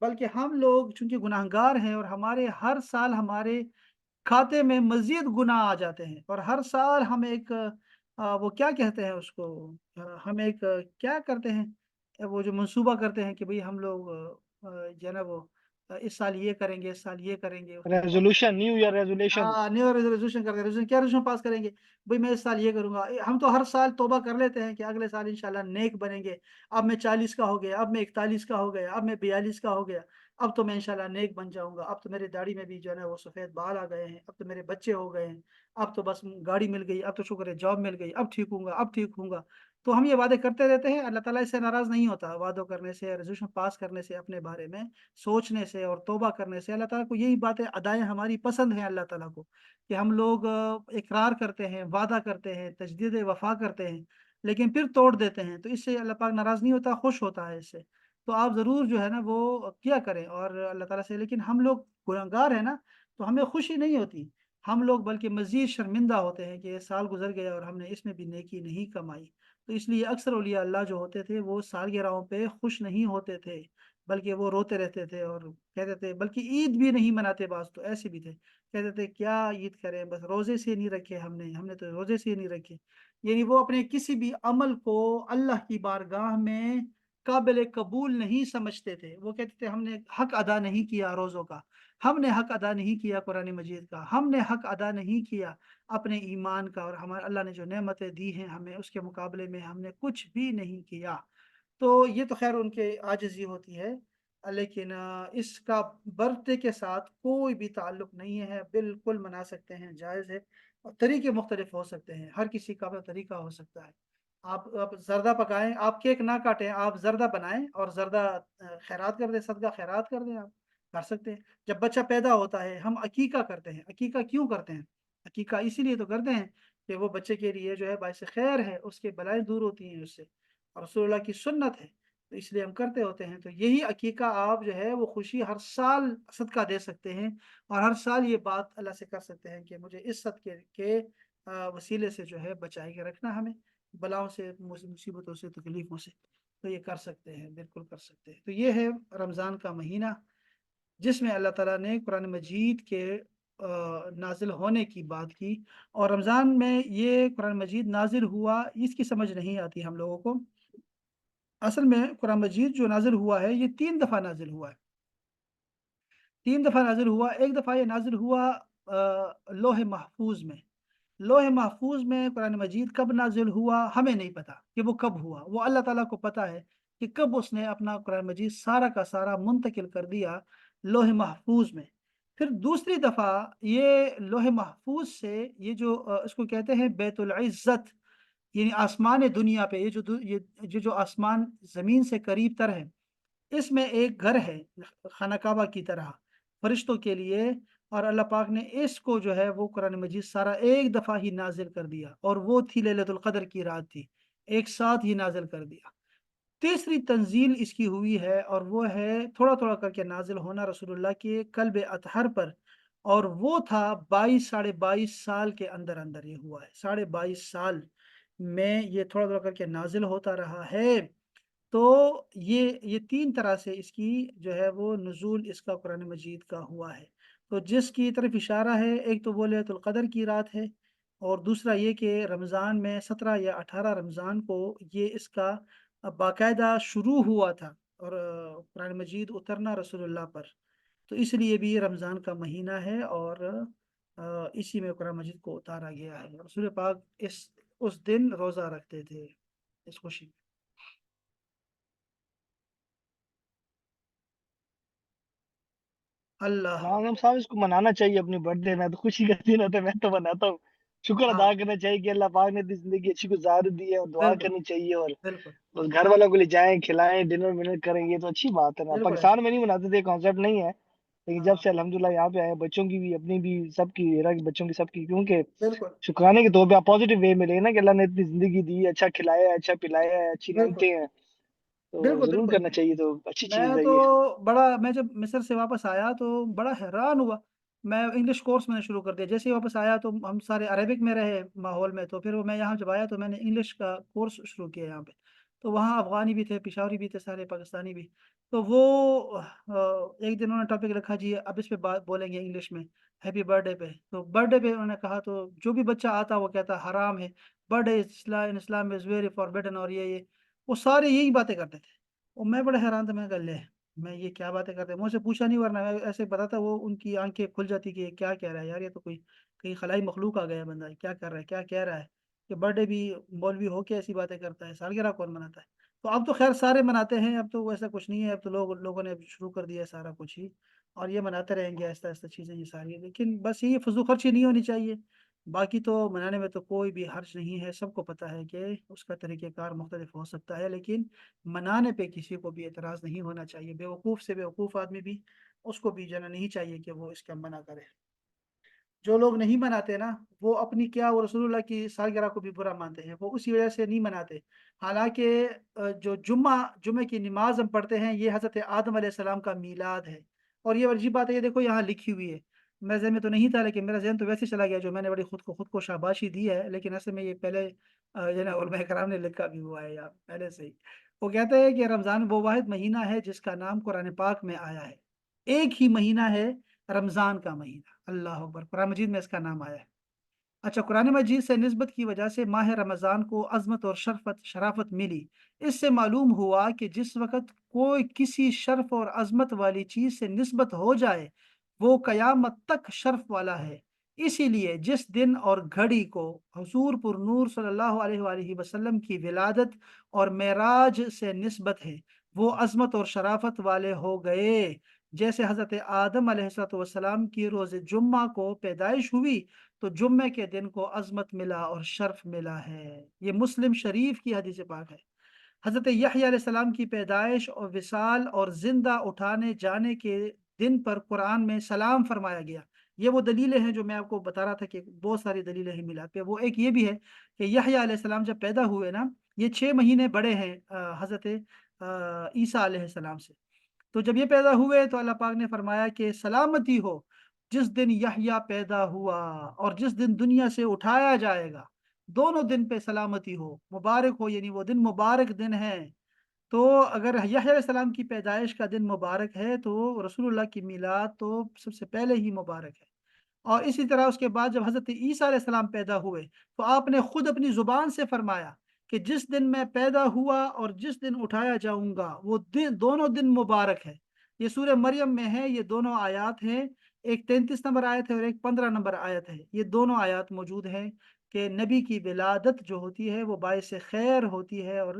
بلکہ ہم لوگ چونکہ گناہگار ہیں اور ہمارے ہر سال ہمارے کھاتے میں مزید گناہ آ جاتے ہیں، اور ہر سال ہم ایک وہ کیا کہتے ہیں اس کو، ہم ایک کیا کرتے ہیں، وہ جو منصوبہ کرتے ہیں کہ بھئی ہم لوگ جو ہے نا وہ اس سال یہ کریں گے، اس سال یہ کریں گے، اس میں بہت ریزولوشن، نیو ایئر ریزولوشن. ہاں نیو ایئر ریزولوشن کرتے ہیں، ریزولوشن کیا ریزولوشن پاس کریں گے، بھئی میں اس سال یہ کروں گا، ہم تو ہر سال توبہ کر لیتے ہیں کہ اگلے سال انشاءاللہ نیک بنیں گے، اب میں 40 کا ہو گیا، اب میں 41 کا ہو گیا، اب میں 42 کا ہو گیا، اب تو میں انشاءاللہ نیک بن جاؤں گا، اب تو میرے داڑھی میں بھی جو ہے نا وہ سفید بال آ گئے ہیں، اب تو میرے بچے ہو گئے ہیں، اب تو بس گاڑی مل گئی، اب تو شکر ہے جاب مل گئی، اب ٹھیک ہوں گا، اب ٹھیک ہوں گا۔ تو ہم یہ وعدے کرتے رہتے ہیں، اللہ تعالیٰ اس سے ناراض نہیں ہوتا، وعدوں کرنے سے، ریزولوشن پاس کرنے سے، اپنے بارے میں سوچنے سے اور توبہ کرنے سے اللہ تعالیٰ کو یہی باتیں، ادائیں ہماری پسند ہیں اللہ تعالیٰ کو، کہ ہم لوگ اقرار کرتے ہیں، وعدہ کرتے ہیں، تجدید وفا کرتے ہیں، لیکن پھر توڑ دیتے ہیں، تو اس سے اللہ پاک ناراض نہیں ہوتا، خوش ہوتا ہے اس سے۔ تو آپ ضرور جو ہے نا وہ کیا کریں اور اللہ تعالیٰ سے، لیکن ہم لوگ گنہگار ہیں نا، تو ہمیں خوشی نہیں ہوتی، ہم لوگ بلکہ مزید شرمندہ ہوتے ہیں کہ یہ سال گزر گیا اور ہم نے اس میں بھی نیکی نہیں کمائی۔ تو اس لیے اکثر اولیاء اللہ جو ہوتے تھے وہ سالگرہوں پہ خوش نہیں ہوتے تھے، بلکہ وہ روتے رہتے تھے اور کہتے تھے، بلکہ عید بھی نہیں مناتے، بعض تو ایسے بھی تھے کہتے تھے کیا عید کریں، بس روزے سے نہیں رکھے ہم نے تو روزے سے نہیں رکھے، یعنی وہ اپنے کسی بھی عمل کو اللہ کی بارگاہ میں قابل قبول نہیں سمجھتے تھے۔ وہ کہتے تھے ہم نے حق ادا نہیں کیا روزوں کا، ہم نے حق ادا نہیں کیا قرآن مجید کا، ہم نے حق ادا نہیں کیا اپنے ایمان کا، اور ہمارے اللہ نے جو نعمتیں دی ہیں ہمیں اس کے مقابلے میں ہم نے کچھ بھی نہیں کیا۔ تو یہ تو خیر ان کے عاجزی ہوتی ہے، لیکن اس کا برتھ ڈے کے ساتھ کوئی بھی تعلق نہیں ہے، بالکل منا سکتے ہیں، جائز ہے، اور طریقے مختلف ہو سکتے ہیں، ہر کسی کا اپنا طریقہ ہو سکتا ہے۔ آپ زردہ پکائیں، آپ کیک نہ کاٹیں، آپ زردہ بنائیں اور زردہ خیرات کر دیں، صدقہ خیرات کر دیں، آپ کر سکتے ہیں۔ جب بچہ پیدا ہوتا ہے ہم عقیقہ کرتے ہیں، عقیقہ کیوں کرتے ہیں؟ عقیقہ اسی لیے تو کرتے ہیں کہ وہ بچے کے لیے جو ہے باعث خیر ہے، اس کے بلائیں دور ہوتی ہیں اس سے، اور رسول اللہ کی سنت ہے، تو اس لیے ہم کرتے ہوتے ہیں۔ تو یہی عقیقہ آپ جو ہے وہ خوشی ہر سال صدقہ دے سکتے ہیں، اور ہر سال یہ بات اللہ سے کر سکتے ہیں کہ مجھے اس صدقے کے وسیلے سے جو ہے بچائی کے رکھنا، ہمیں بلاؤں سے، مصیبتوں سے، تکلیفوں سے، تو یہ کر سکتے ہیں، بالکل کر سکتے ہیں۔ تو یہ ہے رمضان کا مہینہ، جس میں اللہ تعالیٰ نے قرآن مجید کے نازل ہونے کی بات کی، اور رمضان میں یہ قرآن مجید نازل ہوا، اس کی سمجھ نہیں آتی ہم لوگوں کو۔ اصل میں قرآن مجید جو نازل ہوا ہے یہ 3 دفعہ نازل ہوا ہے، 3 دفعہ نازل ہوا۔ ایک دفعہ یہ نازل ہوا لوح محفوظ میں، لوح محفوظ میں قرآن مجید کب نازل ہوا ہمیں نہیں پتا کہ وہ کب ہوا، وہ اللہ تعالیٰ کو پتا ہے کہ کب اس نے اپنا قرآن مجید سارا کا سارا منتقل کر دیا لوح محفوظ میں۔ پھر دوسری دفعہ یہ لوح محفوظ سے یہ جو اس کو کہتے ہیں بیت العزت، یعنی آسمان دنیا پہ، یہ جو آسمان زمین سے قریب تر ہے، اس میں ایک گھر ہے خانہ کعبہ کی طرح فرشتوں کے لیے، اور اللہ پاک نے اس کو جو ہے وہ قرآن مجید سارا ایک دفعہ ہی نازل کر دیا، اور وہ تھی لیلۃ القدر کی رات تھی، ایک ساتھ ہی نازل کر دیا۔ تیسری تنزیل اس کی ہوئی ہے، اور وہ ہے تھوڑا تھوڑا کر کے نازل ہونا رسول اللہ کے قلب اطہر پر، اور وہ تھا 22 سال کے اندر اندر یہ ہوا ہے، 22.5 سال میں یہ تھوڑا تھوڑا کر کے نازل ہوتا رہا ہے۔ تو یہ 3 طرح سے اس کی جو ہے وہ نزول اس کا قرآن مجید کا ہوا ہے۔ تو جس کی طرف اشارہ ہے، ایک تو وہ لیلۃ القدر کی رات ہے، اور دوسرا یہ کہ رمضان میں 17 یا 18 رمضان کو یہ اس کا باقاعدہ شروع ہوا تھا، اور قرآن مجید اترنا رسول اللہ پر، تو اس لیے بھی یہ رمضان کا مہینہ ہے، اور اسی میں قرآن مجید کو اتارا گیا ہے۔ رسول پاک اس دن روزہ رکھتے تھے اس خوشی میں۔ اللہ اعظم صاحب اس کو منانا چاہیے اپنی برتھ ڈے میں، تو خوشی کا دن ہوتا ہے، میں تو مناتا ہوں۔ شکر ہاں، ادا کرنا چاہیے کہ اللہ پاک نے اتنی زندگی اچھی گزار دی ہے، اور دعا بالکل کرنی چاہیے، اور بالکل بس گھر والوں کو لے جائیں، کھلائیں، ڈنر ونر کریں، یہ تو اچھی بات ہے نا۔ بالکل ایسا، پاکستان میں نہیں مناتے تھے، کانسیپٹ نہیں ہے، لیکن جب ہاں، سے الحمدللہ یہاں پہ آئے، بچوں کی بھی، اپنی بھی، سب کی، بچوں کی، سب کی، کیونکہ بالکل شکرانے کے طور پہ آپ پوزیٹو وے میں لیں نا کہ اللہ نے اتنی زندگی دی ہے، اچھا کھلایا ہے، اچھا پلایا ہے، اچھی بالکل نعمتیں ہیں، تو بالکل ضرور بالکل کرنا چاہیے، تو اچھی میں چیز ہے تو یہ۔ میں جب مصر سے واپس آیا تو بڑا حیران ہوا، میں انگلش کورس میں نے شروع کر دیا، جیسے ہی واپس آیا تو ہم سارے عربک میں رہے ماحول میں، تو پھر میں یہاں جب آیا تو میں نے انگلش کا کورس شروع کیا یہاں پہ، تو وہاں افغانی بھی تھے، پشاوری بھی تھے، سارے پاکستانی بھی، تو وہ ایک دن انہوں نے ٹاپک رکھا جی اب اس پہ بات بولیں گے انگلش میں، ہیپی برتھ ڈے پہ، تو برتھ ڈے پہ انہوں نے کہا، تو جو بھی بچہ آتا وہ کہتا حرام ہے، birth day Islam is very forbidden, اور یہ وہ سارے یہی باتیں کرتے تھے، اور میں بڑا حیران تھا، میں کہا لے میں یہ کیا باتیں کرتے ہیں، مجھ سے پوچھا نہیں، ورنہ میں ایسے بتاتا، وہ ان کی آنکھیں کھل جاتی کہ یہ کیا کہہ رہا ہے یار، یہ تو کوئی کہیں خلائی مخلوق آ گیا بندہ، کیا کر رہا ہے، کیا کہہ رہا ہے، کہ برتھ ڈے بھی مولوی ہو کے ایسی باتیں کرتا ہے، سالگرہ کون مناتا ہے۔ تو اب تو خیر سارے مناتے ہیں، اب تو ویسا کچھ نہیں ہے، اب تو لوگوں نے اب شروع کر دیا ہے سارا کچھ ہی، اور یہ مناتے رہیں گے آہستہ آہستہ چیزیں یہ ساری، لیکن بس یہ فضول خرچی نہیں ہونی چاہیے، باقی تو منانے میں تو کوئی بھی حرج نہیں ہے، سب کو پتہ ہے کہ اس کا طریقہ کار مختلف ہو سکتا ہے، لیکن منانے پہ کسی کو بھی اعتراض نہیں ہونا چاہیے، بیوقوف سے بیوقوف آدمی بھی اس کو بھی جانا نہیں چاہیے کہ وہ اس کا منع کرے۔ جو لوگ نہیں مناتے نا، وہ اپنی کیا وہ رسول اللہ کی سالگرہ کو بھی برا مانتے ہیں، وہ اسی وجہ سے نہیں مناتے، حالانکہ جو جمعے کی نماز ہم پڑھتے ہیں یہ حضرت آدم علیہ السلام کا میلاد ہے، اور یہ عجیب بات ہے، یہ دیکھو یہاں لکھی ہوئی ہے، میرے ذہن میں تو نہیں تھا، لیکن میرا ذہن تو ویسے چلا گیا جو میں نے بڑی خود کو شاباشی دی ہے، لیکن اصل میں یہ پہلے جو نا علماء کرام نے لکھا بھی ہوا ہے یا پہلے سے ہی۔ وہ کہتے ہیں کہ رمضان وہ واحد مہینہ ہے جس کا نام قرآن پاک میں آیا ہے، ایک ہی مہینہ ہے رمضان کا مہینہ، اللہ اکبر، قرآن مجید میں اس کا نام آیا ہے۔ اچھا، قرآن مجید سے نسبت کی وجہ سے ماہ رمضان کو عظمت اور شرافت ملی، اس سے معلوم ہوا کہ جس وقت کوئی کسی شرف اور عظمت والی چیز سے نسبت ہو جائے وہ قیامت تک شرف والا ہے، اسی لیے جس دن اور گھڑی کو حضور پر نور صلی اللہ علیہ وآلہ وسلم کی ولادت اور معراج سے نسبت ہے وہ عظمت اور شرافت والے ہو گئے، جیسے حضرت آدم علیہ السلام کی روز جمعہ کو پیدائش ہوئی تو جمعے کے دن کو عظمت ملا اور شرف ملا ہے، یہ مسلم شریف کی حدیث پاک ہے۔ حضرت یحییٰ علیہ السلام کی پیدائش اور وصال اور زندہ اٹھانے جانے کے دن پر قرآن میں سلام فرمایا گیا، یہ وہ دلیلیں ہیں جو میں آپ کو بتا رہا تھا کہ بہت ساری دلیلیں ہیں میلاد پہ، وہ ایک یہ بھی ہے کہ یحییٰ علیہ السلام جب پیدا ہوئے نا، یہ 6 مہینے بڑے ہیں حضرت عیسیٰ علیہ السلام سے، تو جب یہ پیدا ہوئے تو اللہ پاک نے فرمایا کہ سلامتی ہو جس دن یحییٰ پیدا ہوا اور جس دن دنیا سے اٹھایا جائے گا، دونوں دن پہ سلامتی ہو، مبارک ہو، یعنی وہ دن مبارک دن ہے۔ تو اگر یحییٰ علیہ السلام کی پیدائش کا دن مبارک ہے تو رسول اللہ کی میلاد تو سب سے پہلے ہی مبارک ہے، اور اسی طرح اس کے بعد جب حضرت عیسیٰ علیہ السلام پیدا ہوئے تو آپ نے خود اپنی زبان سے فرمایا کہ جس دن میں پیدا ہوا اور جس دن اٹھایا جاؤں گا وہ دونوں دن مبارک ہے، یہ سورہ مریم میں ہے، یہ دونوں آیات ہیں، ایک 33 نمبر آیت ہے اور ایک 15 نمبر آیت ہے، یہ دونوں آیات موجود ہیں کہ نبی کی ولادت جو ہوتی ہے وہ باعث خیر ہوتی ہے اور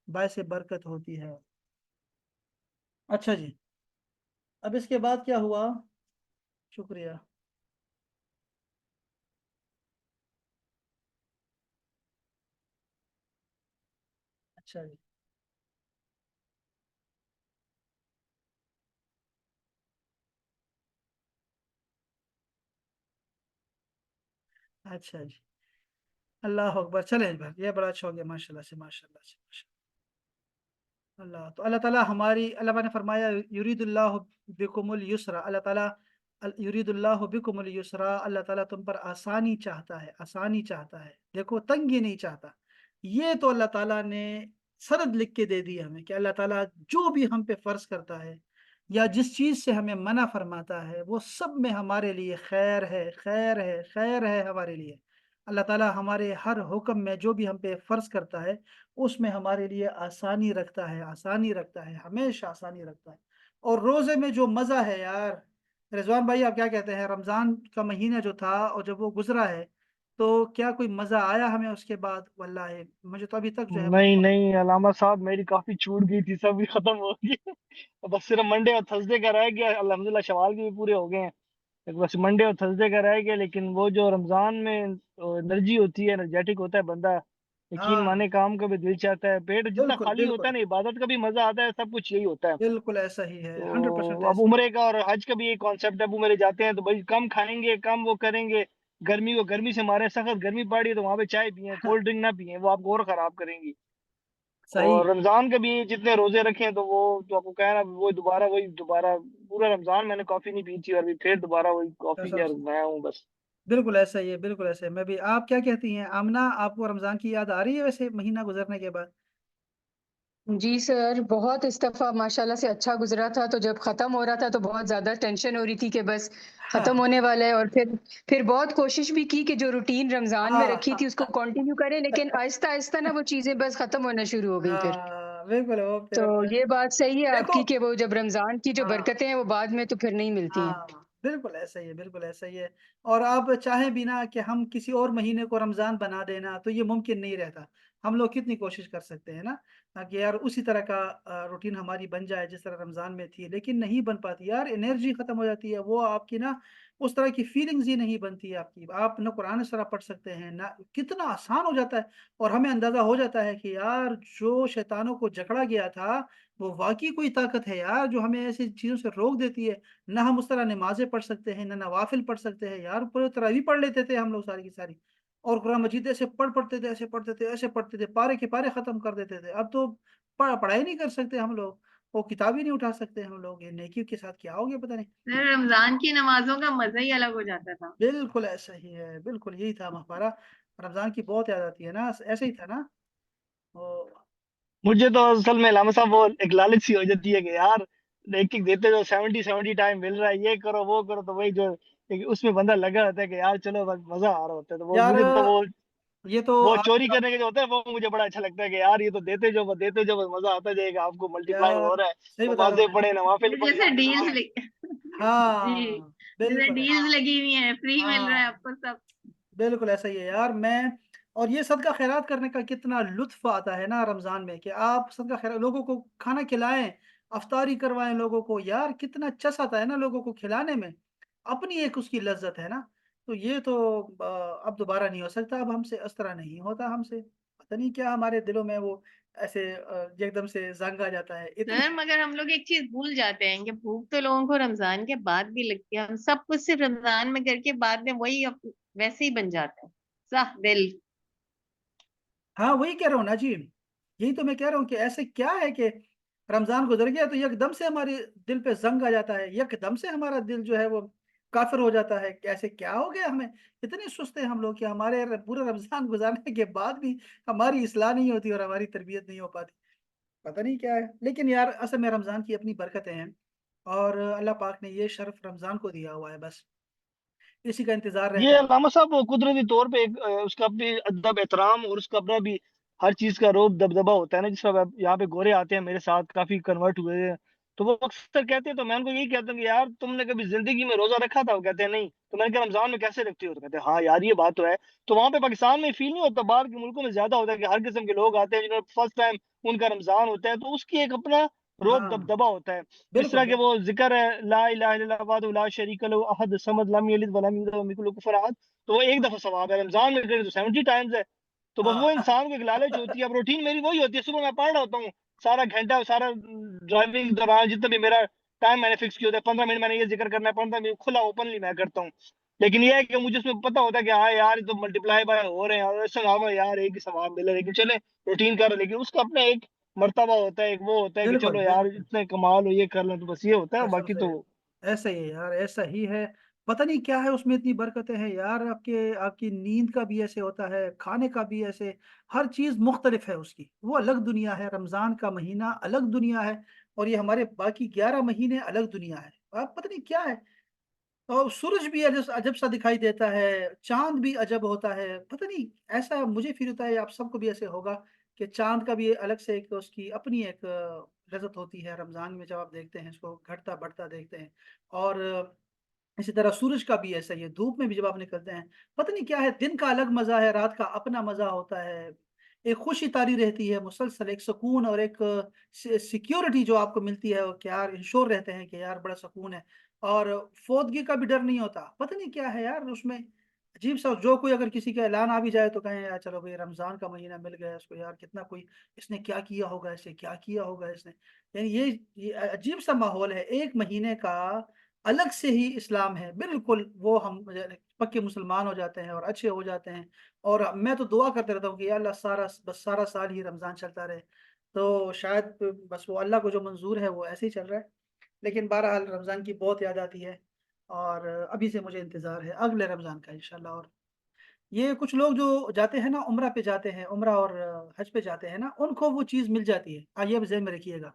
باعث برکت ہوتی ہے۔ اچھا جی، اب اس کے بعد کیا ہوا؟ شکریہ۔ اچھا جی، اچھا جی، اللہ اکبر، چلیں بھائی، یہ بڑا اچھا ہو گیا، ماشاء اللہ سے، ماشاء اللہ سے، اللہ تو اللہ تعالیٰ ہماری، اللہ نے فرمایا یرید اللہ بکم السرا، اللہ تعالیٰ یرید اللہ بکم السرا، اللہ تعالیٰ تم پر آسانی چاہتا ہے، آسانی چاہتا ہے، دیکھو تنگی نہیں چاہتا، یہ تو اللہ تعالیٰ نے سرد لکھ کے دے دی ہمیں کہ اللہ تعالیٰ جو بھی ہم پہ فرض کرتا ہے یا جس چیز سے ہمیں منع فرماتا ہے وہ سب میں ہمارے لیے خیر ہے، خیر ہے، خیر ہے ہمارے لیے، اللہ تعالیٰ ہمارے ہر حکم میں جو بھی ہم پہ فرض کرتا ہے اس میں ہمارے لیے آسانی رکھتا ہے، آسانی رکھتا ہے، ہمیشہ آسانی رکھتا ہے، اور روزے میں جو مزہ ہے یار، رضوان بھائی آپ کیا کہتے ہیں، رمضان کا مہینہ جو تھا اور جب وہ گزرا ہے تو کیا کوئی مزہ آیا ہمیں اس کے بعد؟ واللہ مجھے تو ابھی تک جو ہے نہیں نہیں علامہ صاحب، میری کافی چھوٹ گئی تھی، سب بھی ختم ہو گئی بس صرف منڈے اور تھرسڈے کا رہ گیا، الحمدللہ شوال کے بھی پورے ہو گئے ہیں، ایک بس منڈے اور تھرسڈے کا رہ گیا، لیکن وہ جو رمضان میں انرجی ہوتی ہے، انرجیٹک ہوتا ہے بندہ، یقین ہاں مانے کام کا بھی دل چاہتا ہے، پیٹ جتنا بالکل خالی ہوتا بالکل، ہے نا، عبادت کا بھی مزہ آتا ہے، سب کچھ یہی ہوتا ہے۔ بالکل ایسا ہی ہے، 100% تو اب ایسا ہی عمرے کا اور حج کا بھی ایک کانسیپٹ ہے، اب عمرے جاتے ہیں تو بھائی کم کھائیں گے، کم وہ کریں گے، گرمی کو گرمی سے مارے، سخت گرمی پڑ رہی ہے تو وہاں پہ چائے پیئیں، ہے۔ کولڈ ڈرنک نہ پیئیں، وہ آپ کو اور خراب کریں گی۔ اور صحیح، رمضان کے بھی جتنے روزے رکھے ہیں تو وہ تو آپ کو کہہ رہا وہ دوبارہ پورا رمضان میں نے کافی نہیں پی تھی، اور ابھی پھر دوبارہ وہی کافی قسم کا سے، میں ہوں بس۔ بالکل ایسا ہی ہے، بالکل ایسا ہے، میں بھی، آپ کیا کہتی ہیں آمنہ، آپ کو رمضان کی یاد آ رہی ہے ویسے مہینہ گزرنے کے بعد؟ جی سر، بہت اس دفعہ ماشاءاللہ سے اچھا گزرا تھا، تو جب ختم ہو رہا تھا تو بہت زیادہ ٹینشن ہو رہی تھی کہ بس ختم ہونے والا ہے، اور پھر بہت کوشش بھی کی کہ جو روٹین رمضان میں ہاں رکھی تھی اس کو کنٹینیو کریں، لیکن آہستہ آہستہ نا وہ چیزیں بس ختم ہونا شروع ہو گئی پھر۔ ہاں بالکل، وہ تو پھر یہ بات صحیح ہے آپ دیکھو، کی کہ وہ جب رمضان کی جو ہاں برکتیں ہیں وہ بعد میں تو پھر نہیں ملتی ہیں۔ ہاں بالکل ایسا ہی ہے، بالکل ایسا ہی ہے، اور آپ چاہیں بھی نا کہ ہم کسی اور مہینے کو رمضان بنا دینا تو یہ ممکن نہیں رہتا، हम लोग कितनी कोशिश कर सकते हैं ना कि यार उसी तरह का रूटीन हमारी बन जाए जिस तरह रमज़ान में थी, लेकिन नहीं बन पाती यार, एनर्जी ख़त्म हो जाती है, वो आपकी ना उस तरह की फीलिंग्स ही नहीं बनती है आपकी। आप ना कुरान शरीफ पढ़ सकते हैं, ना कितना आसान हो जाता है और हमें अंदाज़ा हो जाता है कि यार जो शैतानों को जकड़ा गया था, वो वाक़ई कोई ताकत है यार जो हमें ऐसी चीज़ों से रोक देती है। ना हम उस तरह नमाज़ें पढ़ सकते हैं, ना नवाफ़िल पढ़ सकते हैं यार, पूरी तरावी पढ़ लेते थे हम लोग सारी की सारी। और कुरान मजीद ऐसे पढ़ते थे, ऐसे पढ़ते थे, ऐसे पढ़ते थे, पारे के पारे ख़त्म कर देते थे। अब तो पढ़ाई नहीं कर सकते हम लोग, वो किताब ही नहीं उठा सकते हम लोग, ये नेकी के साथ क्या हो गया पता नहीं। सर रमजान की नमाजों का मजा ही अलग हो जाता था। बिल्कुल ऐसा ही है, बिल्कुल यही था हमारा। रमज़ान की बहुत याद आती है ना, ऐसे ही था ना? वो मुझे तो असल में लामा साहब वो एक लालच सी हो जाती है कि यार एक एक देते जो 70 टाइम मिल रहा है, ये करो वो करो, तो वही जो एक उसमें बंदा लगा होता है कि यार चलो बस मजा आ रहा होता है, तो वो यार मुझे तो ये तो वो आप चोरी करने के जो होता है वो मुझे बड़ा अच्छा लगता है कि यार ये तो देते जो बस मजा आता जाएगा, आपको मल्टीप्लाई यार हो रहा है, सही बता रहा हूँ नमाजें मैं। पढ़े, नवाफिल पढ़े, जैसे सब कुछ हो रहा डील्स है। जी, हाँ, जैसे बिल्कुल है। डील्स लगी हुई हैं, फ्री मिल रहा है हाँ, आपको सब। बिल्कुल ऐसा ही है यार। मैं और ये सदका खैरात करने का कितना लुत्फ आता है ना रमजान में, कि आप सदका खैरात लोगों को खाना खिलाएं, अफ्तारी करवाएं लोगों को, यार कितना चस आता है ना लोगों को खिलाने में, अपनी एक उसकी लज्जत है ना। तो ये तो अब दोबारा नहीं हो सकता, अब हमसे इस तरह नहीं होता हमसे, पता नहीं क्या हमारे दिलों में वो ऐसे एकदम से जंग आ जाता है इतनी। सर मगर हम लोग एक चीज भूल जाते हैं कि भूख तो लोगों को रमजान के बाद भी लगती है। हम सब कुछ सिर्फ रमजान में करके बाद में वही वैसे ही बन जाता है। साह दिल। हाँ वही कह रहा हूँ ना जी, यही तो मैं कह रहा हूँ कि ऐसे क्या है कि रमजान गुजर गया तो एकदम से हमारे दिल पे जंग आ जाता है, एकदम से हमारा दिल जो है वो काफिर हो जाता है। ऐसे क्या हो गया हमें, इतने सुस्त हैं हम लोग कि हमारे पूरे रमजान गुजारने के बाद भी हमारी इस्लाह नहीं होती और हमारी तरबियत नहीं हो पाती, पता नहीं क्या है। लेकिन यार असल में रमजान की अपनी बरकतें हैं और अल्लाह पाक ने ये शर्फ रमजान को दिया हुआ है, बस इसी का इंतजार रह ये गया। अलामा साहब वो कुदरती तौर पे एक उसका अपनी अदब एहतराम और उसका अपना भी हर चीज का रोब दबदबा होता है ना। जिस तरह अब यहाँ पे गोरे आते हैं मेरे साथ, काफी कन्वर्ट हुए हैं, तो वो अक्सर कहते हैं, तो मैं उनको यही कहता हूँ कि यार तुमने कभी जिंदगी में रोजा रखा था? वो कहते हैं नहीं। तो मैंने कहा रमजान में कैसे रखती हो? तो कहते हैं हाँ यार ये बात तो है। तो वहां पे पाकिस्तान में फील नहीं होता, बाहर के मुल्कों में ज्यादा होता है कि हर किस्म के लोग आते हैं जिन्होंने फर्स्ट टाइम उनका रमजान होता है, तो उसकी एक अपना रोब हाँ दबदबा होता है। जिस बिल्कुल तरह के बिल्कुल। वो जिक्र है ला इलाहा इल्लल्लाह वहदहू ला शरीका लहू अहद समद लम यलिद वलम यूलद वलम यकुल लहू कुफुवन अहद, तो वो एक दफा सवाब है। रमजान में करें तो 70 टाइम्स है। तो बस वो हाँ इंसान को एक लालच होती है। अब रूटीन मेरी वही होती है, सुबह मैं पढ़ रहा होता हूँ सारा घंटा, सारा ड्राइविंग दौरान जितना भी मेरा टाइम मैंने फिक्स किया होता है, 15 मिनट मैंने ये जिक्र करना है, 15 मिनट खुला ओपनली मैं करता हूँ। लेकिन ये है कि मुझे उसमें पता होता है कि हाँ यार ये तो मल्टीप्लाई बाय हो रहे हैं और ऐसा ना हो यार एक ही सवाब मिले, लेकिन चले रूटीन कर, लेकिन उसका अपना एक मर्तबा होता है, एक वो होता है कि बिल्कुल चलो यार बिल्कुल। इतने कमाल हो ये कर लें, तो बस ये होता है, कसम बाकी से तो ऐसा ही है यार, ऐसा ही है। पता नहीं क्या है उसमें इतनी बरकतें हैं यार, आपके आपकी नींद का भी ऐसे होता है, खाने का भी ऐसे, हर चीज मुख्तलिफ है उसकी, वो अलग दुनिया है। रमजान का महीना अलग दुनिया है और ये हमारे बाकी 11 महीने अलग दुनिया है। आप पता नहीं क्या है, और सूरज भी अजब अजब सा दिखाई देता है, चांद भी अजब होता है, पता नहीं ऐसा मुझे फील होता है, आप सबको भी ऐसे होगा कि चांद का भी अलग से एक उसकी अपनी एक लज़्ज़त होती है रमजान में, जब आप देखते हैं इसको घटता बढ़ता देखते हैं। और इसी तरह सूरज का भी ऐसा ही है, धूप में भी जब आप निकलते हैं, पता नहीं क्या है, दिन का अलग मजा है, रात का अपना मजा होता है। एक खुशी तारी रहती है मुसलसल, एक सुकून और एक सिक्योरिटी जो आपको मिलती है, और कि यार इंश्योर रहते हैं कि यार बड़ा सुकून है। और फौतगी का भी डर नहीं होता, पता नहीं क्या है यार उसमें, अजीब सा। जो कोई अगर किसी का ऐलान आ भी जाए तो कहें यार चलो भाई रमजान का महीना मिल गया इसको, यार कितना कोई इसने क्या किया होगा, इसे क्या किया होगा इसने। यानी ये अजीब सा माहौल है, एक महीने का अलग से ही इस्लाम है बिल्कुल। वो हम पक्के मुसलमान हो जाते हैं और अच्छे हो जाते हैं। और मैं तो दुआ करते रहता हूँ कि या अल्लाह सारा साल ही रमज़ान चलता रहे, तो शायद बस वो अल्लाह को जो मंजूर है वो ऐसे ही चल रहा है। लेकिन बहरहाल रमज़ान की बहुत याद आती है और अभी से मुझे इंतज़ार है अगले रमज़ान का इंशाल्लाह। और ये कुछ लोग जो जाते हैं ना उम्रा पे जाते हैं, उम्रा और हज पे जाते हैं ना, उनको वो चीज़ मिल जाती है। ये भी ज़हन में रखिएगा,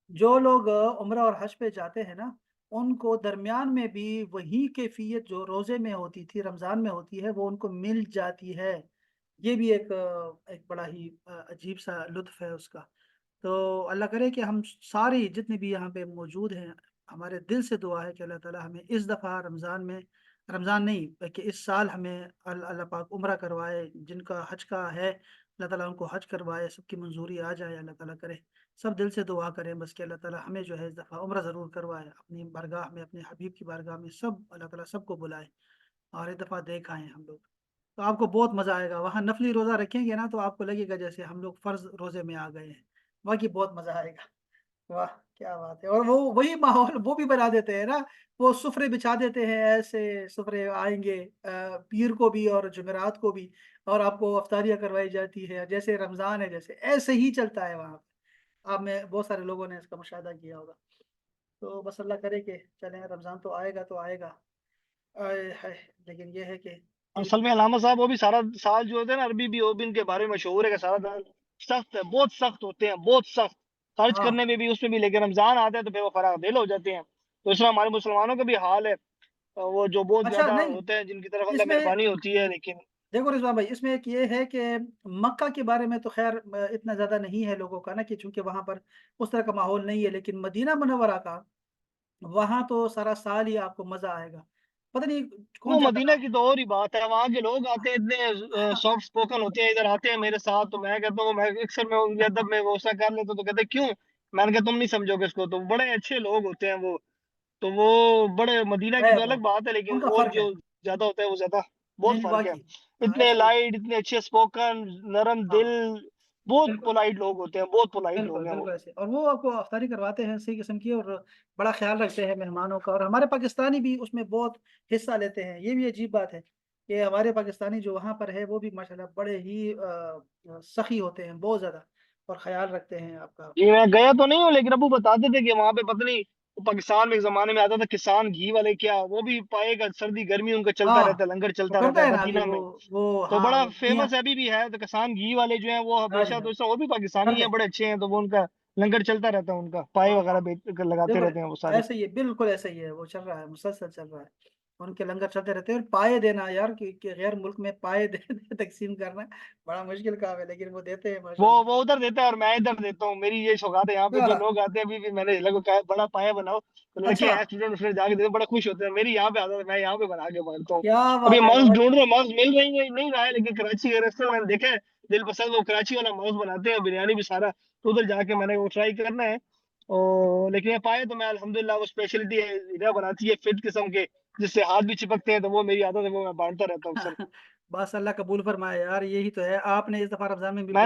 जो लोग उम्रा और हज पे जाते हैं ना, उनको दरमियान में भी वही कैफियत जो रोज़े में होती थी रमज़ान में होती है, वो उनको मिल जाती है। ये भी एक बड़ा ही अजीब सा लुत्फ़ है उसका। तो अल्लाह करे कि हम सारे जितने भी यहाँ पे मौजूद हैं, हमारे दिल से दुआ है कि अल्लाह ताला हमें इस दफ़ा रमज़ान में, रमज़ान नहीं बल्कि इस साल हमें अल्लाह पाक उम्रा करवाए, जिनका हज का है अल्लाह ताला उनको हज करवाए, सबकी मंजूरी आ जाए, अल्लाह ताला करे। सब दिल से दुआ करें बस कि अल्लाह ताला हमें जो है इस दफ़ा उम्र ज़रूर करवाए अपनी बारगाह में, अपने हबीब की बारगाह में, सब अल्लाह ताला सबको बुलाए और एक दफ़ा देख आए हम लोग। तो आपको बहुत मज़ा आएगा वहाँ, नफली रोज़ा रखेंगे ना तो आपको लगेगा जैसे हम लोग फ़र्ज़ रोज़े में आ गए हैं, बाकी बहुत मज़ा आएगा। वाह! क्या बात है। और वो वही माहौल वो भी बना देते हैं ना, वो सुफ़्रे बिछा देते हैं, ऐसे सुफ़्रे आएँगे पीर को भी और जुमेरात को भी, और आपको अफ़्तारियाँ करवाई जाती है, जैसे रमज़ान है जैसे, ऐसे ही चलता है वहाँ पे। आप में बहुत सारे लोगों ने इसका मुशाहिदा किया होगा। तो बस अल्लाह करे कि चलें, रमज़ान तो आएगा तो आएगा। आए हाय! लेकिन ये है कि असल में अलामा साहब वो भी सारा साल जो होते हैं ना, अरबी भी वो भी इनके बारे में मशहूर है कि सारा साल सख्त है, बहुत सख्त होते हैं, बहुत सख्त खर्च हाँ, करने में भी उसमें भी, लेकिन रमजान आता है तो फिर वो फराग दिल हो जाते हैं। तो इस तरह हमारे मुसलमानों का भी हाल है, वो जो बहुत अच्छा ज्यादा नहीं, होते हैं जिनकी तरफ अल्लाह इसमें मेहरबानी होती है, लेकिन देखो रिज़वान भाई, इसमें एक ये है कि मक्का के बारे में तो ख़ैर इतना ज़्यादा नहीं है लोगों का ना, कि चूँकि वहाँ पर उस तरह का माहौल नहीं है, लेकिन मदीना मुनव्वरा का वहाँ तो सारा साल ही आपको मज़ा आएगा। पता नहीं कौन वो जाता मदीना था। की तो और ही बात है, वहाँ के लोग आते हैं इतने सॉफ्ट स्पोकन होते हैं, इधर आते हैं मेरे साथ तो मैं कहता हूँ, मैं अक्सर मैं उनके अदब में गुस्सा कर लेता हूँ, तो कहते हैं, क्यों? मैंने कहा तुम नहीं समझोगे इसको, तो बड़े अच्छे लोग होते हैं वो। तो वो बड़े मदीना की है तो वो, अलग बात है, लेकिन उनका वो फ़र्क है। जो ज्यादा होता है वो ज्यादा नहीं, बहुत नहीं फर्क है। वाक़ई। हाँ, इतने ऐसा ही है। लाइट, इतने अच्छे स्पोकन, नरम हाँ, दिल, बहुत बिल्कुल। पोलाइट लोग होते हैं, बहुत पोलाइट बिल्कुल, लोग हैं वो। बिल्कुल ऐसे, और वो आपको अफ़्तारी करवाते हैं सही किस्म की, और बड़ा ख़्याल रखते हैं मेहमानों का, और हमारे पाकिस्तानी भी उसमें बहुत हिस्सा लेते हैं। ये भी अजीब बात है कि हमारे पाकिस्तानी जो वहाँ पर है वो भी माशाल्लाह बड़े ही सख़ी होते हैं, बहुत ज़्यादा, और ख़्याल रखते हैं आपका। जी मैं गया तो नहीं हूँ, लेकिन अबू बताते थे कि वहां पे पता नहीं, वो पाकिस्तान में एक जमाने में आता था किसान घी वाले, क्या वो भी पाएगा, सर्दी गर्मी उनका चलता हाँ, रहता है, लंगर वो चलता रहता करते है हैं ना अभी मदीना में। वो तो हाँ, बड़ा वो मियाँ फेमस है, अभी भी है, तो किसान घी वाले जो हैं वो हाँ जी, हमेशा, हाँ, तो इस वो भी पाकिस्तानी करते है, हैं। बड़े अच्छे हैं, तो वो उनका लंगर चलता रहता है, उनका पाए हाँ, वगैरह लगाते बिल्कुल रहते हैं वो सारे। ऐसे ही है, बिल्कुल ऐसे ही है, वो चल रहा है, मुसलसल चल रहा है। उनके लंगर चलते रहते हैं, और पाए देना यार कि गैर मुल्क में पाए दे तकसीम करना बड़ा मुश्किल काम है, लेकिन वो देते हैं माशाल्लाह। वो उधर देता है और मैं इधर देता हूँ, मेरी ये सौगात है। यहाँ पे क्या जो वाला? लोग आते हैं, अभी भी मैंने लगो कहा बड़ा पाया बनाओ, तो लड़के अच्छा, हैं स्टूडेंट, फिर जाके देते, बड़े खुश होते हैं। मेरी यहाँ पे आता है, मैं यहाँ पे बना के बांटता हूँ। क्या अभी बात है माउस भाई। ढूंढ रहा हूँ, माउस मिल रही है नहीं रहा है, लेकिन कराची के रेस्टोरेंट मैंने देखा है, दिल पसंद, वो कराची वाला माउस बनाते हैं, बिरयानी भी सारा, तो उधर जाके मैंने वो ट्राई करना है। और लेकिन ये पाए तो मैं अल्हम्दुलिल्लाह, वो स्पेशलिटी है इधर बनाती है, फिट किस्म के, जिससे हाथ भी चिपकते हैं, तो वो मेरी आदत है, वो मैं बांटता रहता हूँ सर। बस अल्लाह कबूल फरमाए यार, यही तो है। आपने इस दफा रमजान में भी बहुत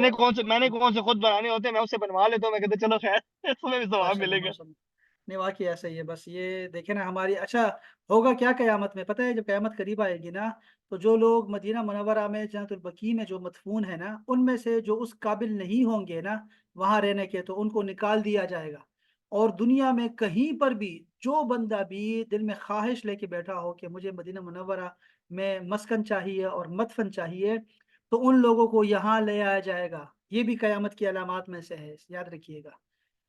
मैंने कौन से खुद बनाने होते हैं, मैं उससे बनवा लेता हूँ, मैं कहता चलो खैर तुम्हें भी सवाब माशाल्लाह मिलेगा। माशाल्लाह। नहीं वाकई ऐसा ही है, बस ये देखे ना हमारी। अच्छा, होगा क्या कयामत में पता है? जब कयामत करीब आएगी ना, तो जो लोग मदीना मुनव्वरा में जन्नतुल बकी में जो मदफून है ना, उनमें से जो उस काबिल नहीं होंगे ना वहां रहने के, तो उनको निकाल दिया जाएगा। और दुनिया में कहीं पर भी जो बंदा भी दिल में ख्वाहिश लेके बैठा हो कि मुझे मदीना मुनव्वरा में मस्कन चाहिए और मदफन चाहिए, तो उन लोगों को यहाँ ले आया जाएगा। ये भी कयामत की अलामात में से है, याद रखिएगा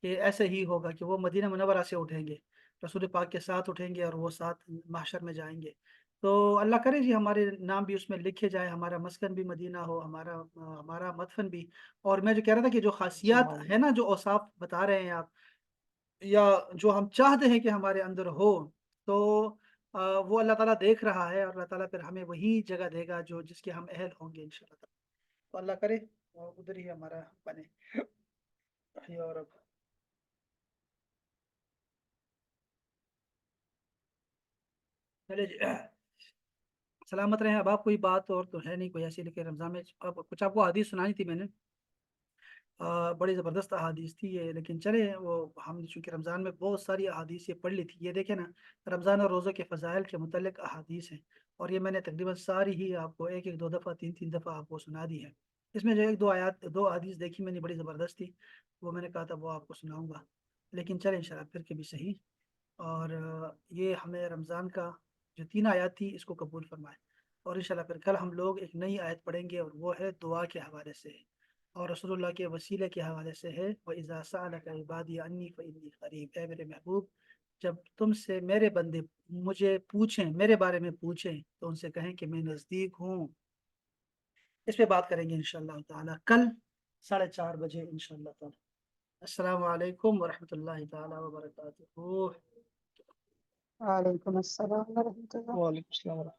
कि ऐसे ही होगा कि वो मदीना मुनव्वरा से उठेंगे, रसूल पाक के साथ उठेंगे, और वो साथ महशर में जाएंगे। तो अल्लाह करे जी हमारे नाम भी उसमें लिखे जाए, हमारा मस्कन भी मदीना हो, हमारा मदफन भी। और मैं जो कह रहा था कि जो खासियत सुभान है ना, जो औसाफ बता रहे हैं आप, या जो हम चाहते हैं कि हमारे अंदर हो, तो वो अल्लाह ताला देख रहा है, और अल्लाह ताला फिर हमें वही जगह देगा जो जिसके हम अहल होंगे इंशाल्लाह। तो अल्लाह करे उधर ही हमारा बने। और अब चले जी, सलामत रहे। अब आप कोई बात और तो है नहीं कोई ऐसी, लेकिन रमज़ान में अब कुछ आपको हदीस सुनाई थी मैंने, बड़ी ज़बरदस्त अहादीस थी ये, लेकिन चले वो हम चूँकि रमज़ान में बहुत सारी अहादीस ये पढ़ ली थी। ये देखें ना, रमज़ान और रोज़े के फ़ज़ाइल के मुतल्लिक़ अहादीस हैं, और ये मैंने तकरीबन सारी ही आपको एक एक दो दफ़ा तीन तीन दफ़ा आपको सुना दी है। इसमें जो एक दो आयात दो अहादीस देखी मैंने बड़ी ज़बरदस्त थी, वो मैंने कहा था वो आपको सुनाऊँगा, लेकिन चले इंशाल्लाह फिर कभी सही। और ये हमें रमज़ान का जो तीन आयत थी इसको कबूल फरमाए। और इंशाल्लाह फिर कल हम लोग एक नई आयत पढ़ेंगे, और वो है दुआ के हवाले से है, और रसूलुल्लाह के वसीले के हवाले से है। व इज़ा सअलका इबादी अन्नी फ़इन्नी क़रीब, ए मेरे महबूब, जब तुमसे मेरे बंदे मुझे पूछें, मेरे बारे में पूछें, तो उनसे कहें कि मैं नज़दीक हूँ। इस पे बात करेंगे इंशाल्लाह ताला कल 4:30 बजे इंशाल्लाह ताला। अस्सलामु अलैकुम वरहमतुल्लाहि ताला वबरकातुहू। वालेकुम अस्सलाम व रहमतुल्लाह। वालेकुम सलाम।